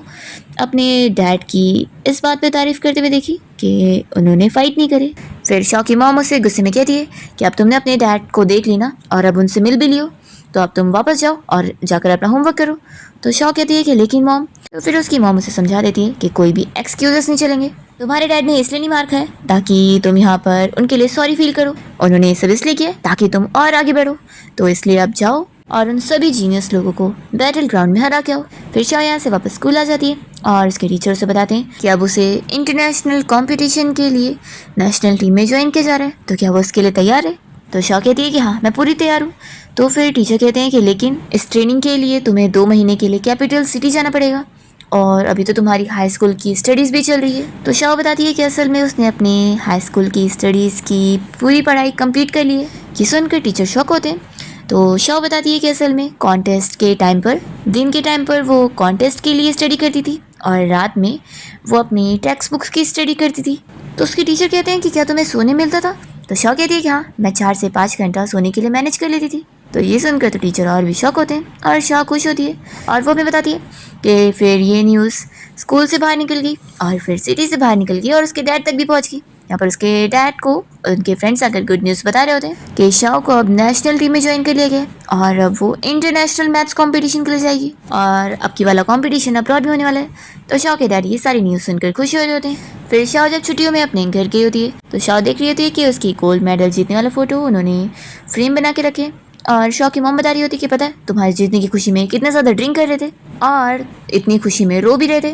अपने डैड की इस बात पे तारीफ़ करते हुए देखी कि उन्होंने फ़ाइट नहीं करे। फिर शाओ की मॉम उसे गुस्से में कहती है कि अब तुमने अपने डैड को देख ली ना और अब उनसे मिल भी लियो, तो अब तुम वापस जाओ और जाकर अपना होमवर्क करो। तो शाओ कहती है कि लेकिन मॉम। तो फिर उसकी मॉम उसे समझा देती है कि कोई भी एक्सक्यूजेस नहीं चलेंगे, तुम्हारे डैड ने इसलिए नहीं मार खाया ताकि तुम यहाँ पर उनके लिए सॉरी फील करो, उन्होंने सब इसलिए किया ताकि तुम और आगे बढ़ो, तो इसलिए अब जाओ और उन सभी जीनियस लोगों को बैटल ग्राउंड में हरा के आओ। फिर शाओ यहाँ से वापस स्कूल आ जाती है और उसके टीचर उसे बताते हैं कि अब उसे इंटरनेशनल कंपटीशन के लिए नेशनल टीम में ज्वाइन किया जा रहा है, तो क्या वो उसके लिए तैयार है। तो शाओ कहती है कि हाँ मैं पूरी तैयार हूँ। तो फिर टीचर कहते हैं कि लेकिन इस ट्रेनिंग के लिए तुम्हें 2 महीने के लिए कैपिटल सिटी जाना पड़ेगा और अभी तो तुम्हारी हाई स्कूल की स्टडीज़ भी चल रही है। तो शाओ बताती है कि असल में उसने अपनी हाई स्कूल की स्टडीज़ की पूरी पढ़ाई कंप्लीट कर ली है। ये सुनकर टीचर शॉक होते हैं। तो शाओ बताती है कि असल में कॉन्टेस्ट के टाइम पर, दिन के टाइम पर वो कॉन्टेस्ट के लिए स्टडी करती थी और रात में वो अपनी टेक्स्ट बुक्स की स्टडी करती थी। तो उसके टीचर कहते हैं कि क्या तुम्हें सोने मिलता था। तो शाओ कहती है कि हाँ मैं 4 से 5 घंटा सोने के लिए मैनेज कर लेती थी। तो ये सुनकर तो टीचर और भी शॉक होते हैं और शाओ खुश होती है और वो हमें बताती है कि फिर ये न्यूज़ स्कूल से बाहर निकल गई और फिर सिटी से बाहर निकल गई और उसके डैड तक भी पहुंच गई। यहाँ पर उसके डैड को उनके फ्रेंड्स आकर गुड न्यूज़ बता रहे होते हैं कि शाओ को अब नेशनल टीम में ज्वाइन कर लिया गया और अब वो इंटरनेशनल मैथ्स कंपटीशन के लिए जाएगी और अब की वाला कंपटीशन अब्रॉड में होने वाला है। तो शाओ के डैड ये सारी न्यूज़ सुनकर खुश हो रहे होते हैं फिर शाओ जब छुट्टियों में अपने घर गई होती है तो शाओ देख रही होती है कि उसकी गोल्ड मेडल जीतने वाला फोटो उन्होंने फ्रेम बना के रखे। और शाओ की मॉम बता रही होती है कि पता है तुम्हारे जीतने की खुशी में कितने ज़्यादा ड्रिंक कर रहे थे और इतनी खुशी में रो भी रहे थे।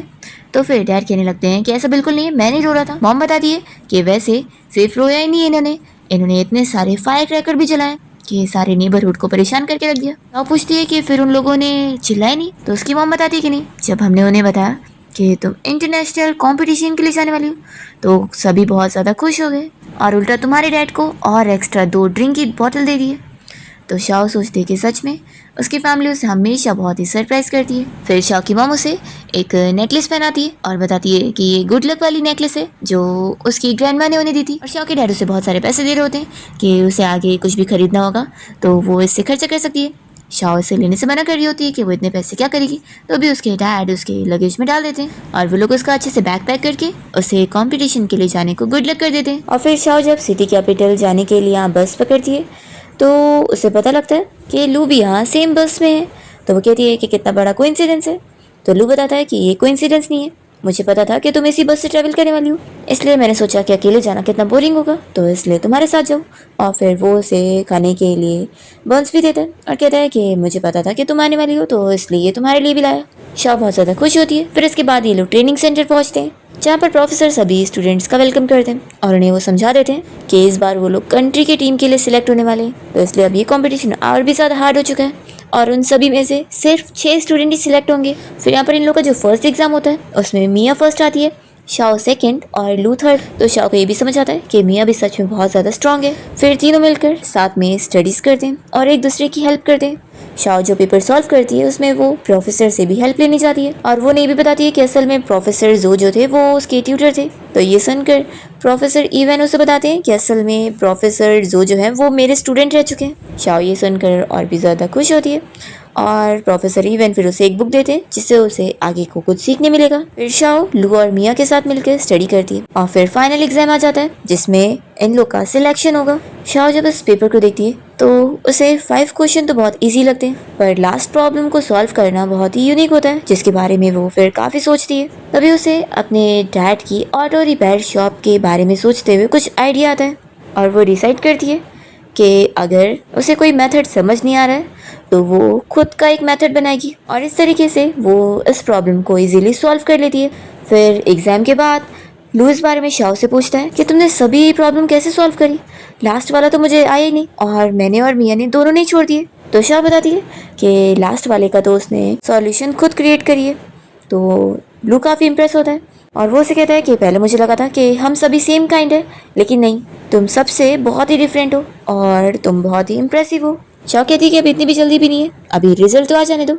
तो फिर डैड कहने लगते हैं कि ऐसा बिल्कुल नहीं है, मैं नहीं रो रहा था। मॉम बताती है कि वैसे सिर्फ रोया ही नहीं है इन्होंने इतने सारे फायर क्रैकर भी जलाए कि सारे नेबरहुड को परेशान करके रख दिया। शाओ पूछती है कि फिर उन लोगों ने चिल्लाए नहीं? तो उसकी मॉम बताती है कि नहीं, जब हमने उन्हें बताया कि तुम इंटरनेशनल कंपटीशन के लिए जाने वाली हो तो सभी बहुत ज़्यादा खुश हो गए और उल्टा तुम्हारे डैड को और एक्स्ट्रा 2 ड्रिंक की बोतल दे दिए। तो शाओ सोचती है कि सच में उसकी फैमिली उसे हमेशा बहुत ही सरप्राइज करती है। फिर शाओ की मॉम उसे एक नेकलेस पहनाती है और बताती है कि ये गुड लक वाली नेकलेस है जो उसकी ग्रैंडमा ने उन्हें दी थी। और शाओ के डैड उसे बहुत सारे पैसे दे रहे होते हैं कि उसे आगे कुछ भी खरीदना होगा तो वो इससे खर्चा कर सकती है। शाओ इसे लेने से मना कर रही होती है कि वो इतने पैसे क्या करेगी, तो भी उसके डैड उसके लगेज में डाल देते हैं और वो लोग उसका अच्छे से बैग पैक करके उसे कंपटीशन के लिए जाने को गुड लक कर देते हैं। और फिर शाओ जब सिटी कैपिटल जाने के लिए यहाँ बस पकड़ती है तो उसे पता लगता है कि लू भी यहाँ सेम बस में है। तो वो कहती है कि कितना बड़ा कोइंसिडेंस है। तो लू बताता है कि ये कोइंसिडेंस नहीं है, मुझे पता था कि तुम इसी बस से ट्रैवल करने वाली हो, इसलिए मैंने सोचा कि अकेले जाना कितना बोरिंग होगा तो इसलिए तुम्हारे साथ जाऊँ। और फिर वो उसे खाने के लिए बंस भी देता है और कहता है कि मुझे पता था कि तुम आने वाली हो तो इसलिए तुम्हारे लिए भी लाया। शाह बहुत ज़्यादा खुश होती है। फिर इसके बाद ये लोग ट्रेनिंग सेंटर पहुँचते हैं जहाँ पर प्रोफेसर सभी स्टूडेंट्स का वेलकम करते हैं और उन्हें वो समझा देते हैं कि इस बार वो लोग कंट्री की टीम के लिए सिलेक्ट होने वाले हैं, तो इसलिए अब ये कॉम्पिटिशन और भी ज़्यादा हार्ड हो चुका है और उन सभी में से सिर्फ 6 स्टूडेंट ही सिलेक्ट होंगे। फिर यहाँ पर इन लोगों का जो फर्स्ट एग्जाम होता है उसमें मिया फर्स्ट आती है, शाओ सेकंड और लू थर्ड। तो शाओ को ये भी समझ आता है कि मिया भी सच में बहुत ज़्यादा स्ट्रांग है। फिर तीनों मिलकर साथ में स्टडीज़ करते हैं और एक दूसरे की हेल्प करते हैं। शाओ जो पेपर सॉल्व करती है उसमें वो प्रोफेसर से भी हेल्प लेनी चाहती है और वो नहीं भी बताती है कि असल में प्रोफेसर जो थे वो उसके ट्यूटर थे। तो ये सुनकर प्रोफेसर इवन उसे बताते हैं कि असल में प्रोफेसर जो है वो मेरे स्टूडेंट रह चुके हैं। शाओ ये सुनकर और भी ज़्यादा खुश होती है और प्रोफेसर इवन फिर उसे एक बुक देते हैं जिससे उसे आगे को कुछ सीखने मिलेगा। फिर शाओ लू और मिया के साथ मिलकर स्टडी करती है और फिर फाइनल एग्जाम आ जाता है जिसमें इन लोग का सिलेक्शन होगा। शाओ जब इस पेपर को देखती है तो उसे 5 क्वेश्चन तो बहुत इजी लगते हैं पर लास्ट प्रॉब्लम को सॉल्व करना बहुत ही यूनिक होता है जिसके बारे में वो फिर काफ़ी सोचती है। तभी उसे अपने डैड की ऑटो रिपेयर शॉप के बारे में सोचते हुए कुछ आइडिया आता है और वो डिसाइड करती है कि अगर उसे कोई मेथड समझ नहीं आ रहा है तो वो खुद का एक मेथड बनाएगी और इस तरीके से वो इस प्रॉब्लम को इजीली सॉल्व कर लेती है। फिर एग्ज़ाम के बाद लू इस बारे में शाओ से पूछता है कि तुमने सभी प्रॉब्लम कैसे सॉल्व करी, लास्ट वाला तो मुझे आया ही नहीं और मैंने और मिया ने दोनों नहीं छोड़ दिए। तो शाओ बताती है कि लास्ट वाले का तो उसने सॉल्यूशन खुद क्रिएट करी है। तो लू काफ़ी इंप्रेस होता है और वो उसे कहता है कि पहले मुझे लगा था कि हम सभी सेम काइंड है लेकिन नहीं, तुम सबसे बहुत ही डिफरेंट हो और तुम बहुत ही इम्प्रेसिव हो। शाओ कहती है कि अभी इतनी भी जल्दी भी नहीं है, अभी रिजल्ट तो आ जाने दो।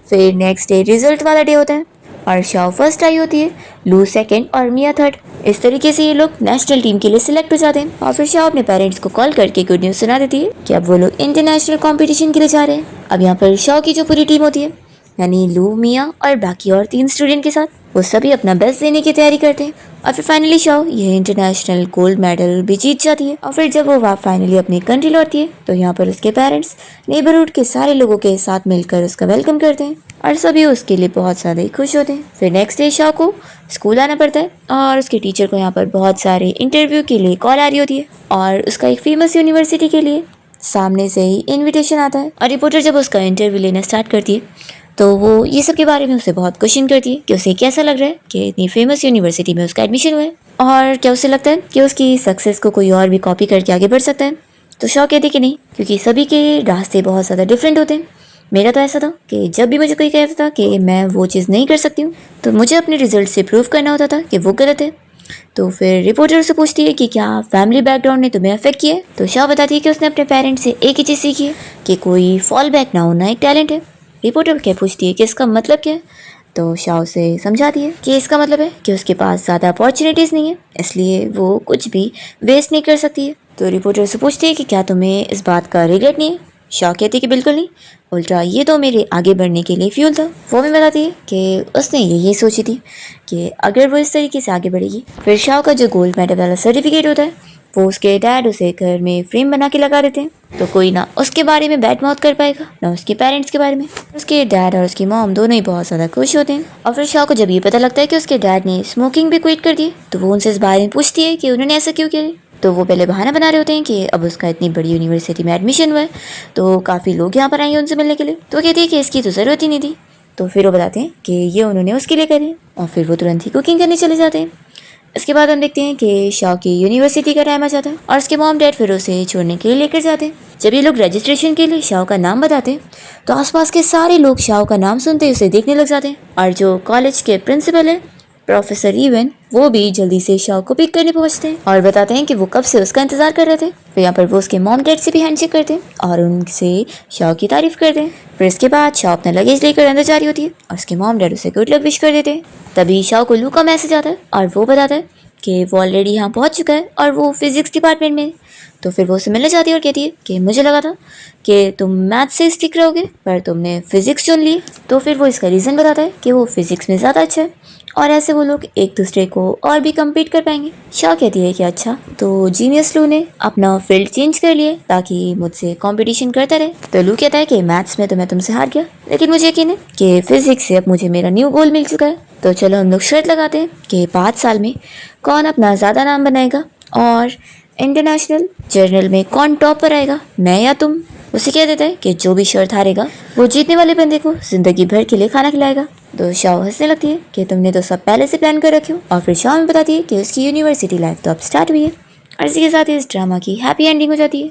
फिर नेक्स्ट डे रिजल्ट वाला डे होता है और शाओ फर्स्ट आई होती है, लू सेकंड और मिया थर्ड। इस तरीके से ये लोग नेशनल टीम के लिए सिलेक्ट हो जाते हैं और फिर शाओ अपने पेरेंट्स को कॉल करके गुड न्यूज़ सुना देती है कि अब वो लोग इंटरनेशनल कंपटीशन के लिए जा रहे हैं। अब यहाँ पर शाओ की जो पूरी टीम होती है यानी लू, मिया और बाकी और 3 स्टूडेंट के साथ वो सभी अपना बेस्ट देने की तैयारी करते हैं और फिर फाइनली शाओ ये इंटरनेशनल गोल्ड मेडल भी जीत जाती है। और फिर जब वो फाइनली अपनी कंट्री लौटती है तो यहाँ पर उसके पेरेंट्स नेबरहुड के सारे लोगों के साथ मिलकर उसका वेलकम करते हैं और सभी उसके लिए बहुत ज़्यादा ही खुश होते हैं। फिर नेक्स्ट डे शाओ को स्कूल आना पड़ता है और उसके टीचर को यहाँ पर बहुत सारे इंटरव्यू के लिए कॉल आ रही होती है और उसका एक फेमस यूनिवर्सिटी के लिए सामने से ही इन्विटेशन आता है और रिपोर्टर जब उसका इंटरव्यू लेना स्टार्ट करती है तो वो ये सब के बारे में उसे बहुत क्वेश्चन करती है कि उसे कैसा लग रहा है कि इतनी फेमस यूनिवर्सिटी में उसका एडमिशन हुआ है और क्या उसे लगता है कि उसकी सक्सेस को कोई और भी कॉपी करके आगे बढ़ सकता है। तो शाओ कहती कि नहीं, क्योंकि सभी के रास्ते बहुत ज़्यादा डिफरेंट होते हैं। मेरा तो ऐसा था कि जब भी मुझे कोई कहता था कि मैं वो चीज़ नहीं कर सकती हूँ तो मुझे अपने रिजल्ट से प्रूव करना होता था कि वो गलत है। तो फिर रिपोर्टर से पूछती है कि क्या फैमिली बैकग्राउंड ने तुम्हें अफेक्ट किया है। तो शाओ बताती है कि उसने अपने पेरेंट्स से एक ही चीज़ सीखी है कि कोई फॉल बैक ना होना एक टैलेंट है। रिपोर्टर क्या पूछती है कि इसका मतलब क्या है। तो शाओ से समझाती है कि इसका मतलब है कि उसके पास ज़्यादा अपॉर्चुनिटीज़ नहीं है इसलिए वो कुछ भी वेस्ट नहीं कर सकती है। तो रिपोर्टर से पूछती है कि क्या तुम्हें इस बात का रिग्रेट नहीं है। शाओ कहती है कि बिल्कुल नहीं, उल्टा ये तो मेरे आगे बढ़ने के लिए फ्यूल था। वो भी बताती है कि उसने यही सोची थी कि अगर वो इस तरीके से आगे बढ़ेगी। फिर शाओ का जो गोल्ड मेडल वाला सर्टिफिकेट होता है वो उसके डैड उसे घर में फ्रेम बना के लगा देते हैं, तो कोई ना उसके बारे में बैड माउथ कर पाएगा ना उसके पेरेंट्स के बारे में। उसके डैड और उसकी मॉम दोनों ही बहुत ज़्यादा खुश होते हैं। और फिर शाह को जब ये पता लगता है कि उसके डैड ने स्मोकिंग भी क्विट कर दी, तो वो उनसे इस बारे में पूछती है कि उन्होंने ऐसा क्यों किया। तो वो पहले बहाना बना रहे होते हैं कि अब उसका इतनी बड़ी यूनिवर्सिटी में एडमिशन हुआ है, तो काफ़ी लोग यहाँ पर आएंगे उनसे मिलने के लिए। तो कहती है कि इसकी तो ज़रूरत ही नहीं थी। तो फिर वो बताते हैं कि ये उन्होंने उसके लिए करे, और फिर वो तुरंत ही कुकिंग करने चले जाते हैं। इसके बाद हम देखते हैं कि शाह की यूनिवर्सिटी का टाइम आ जाता है और उसके मॉम डैड फिर उसे छोड़ने के लिए लेकर जाते हैं। जब ये लोग रजिस्ट्रेशन के लिए शाह का नाम बताते हैं, तो आसपास के सारे लोग शाह का नाम सुनते ही उसे देखने लग जाते हैं। और जो कॉलेज के प्रिंसिपल है प्रोफेसर इवन, वो भी जल्दी से शाह को पिक करने पहुंचते हैं और बताते हैं कि वो कब से उसका इंतजार कर रहे थे। फिर यहाँ पर वो उसके मॉम डैड से भी हैंडशेक करते हैं और उनसे शाह की तारीफ करते हैं। फिर इसके बाद शाह अपना लगेज लेकर अंदर जा रही होती है और उसके मॉम डैड उसे गुड लक विश कर देते हैं। तभी शाह को लू का मैसेज आता है और वो बताता है कि वो ऑलरेडी यहाँ पहुँच चुका है और वो फिजिक्स डिपार्टमेंट में। तो फिर वो उससे मिलने जाती है और कहती है कि मुझे लगा था कि तुम मैथ से स्टिक रहोगे, पर तुमने फिजिक्स चुन ली। तो फिर वो इसका रीज़न बताता है कि वो फिजिक्स में ज़्यादा अच्छा है और ऐसे वो लोग एक दूसरे को और भी कम्पीट कर पाएंगे। शाह कहती है कि अच्छा, तो जीनियस लू ने अपना फील्ड चेंज कर लिया ताकि मुझसे कंपटीशन करता रहे। तो लू कहता है कि मैथ्स में तो मैं तुमसे हार गया, लेकिन मुझे यकीन है कि फिजिक्स से अब मुझे मेरा न्यू गोल मिल चुका है। तो चलो हम लोग शर्त लगाते हैं कि 5 साल में कौन अपना ज़्यादा नाम बनाएगा और इंटरनेशनल जर्नल में कौन टॉप पर आएगा, मैं या तुम। उसे कह देता है कि जो भी शर्त हारेगा वो जीतने वाले बंदे को जिंदगी भर के लिए खाना खिलाएगा। तो शाह हंसने लगती है कि तुमने तो सब पहले से प्लान कर रखे हो। और फिर शाह में बताती है कि उसकी यूनिवर्सिटी लाइफ तो अब स्टार्ट हुई है। और इसी के साथ ही इस ड्रामा की हैप्पी एंडिंग हो जाती है।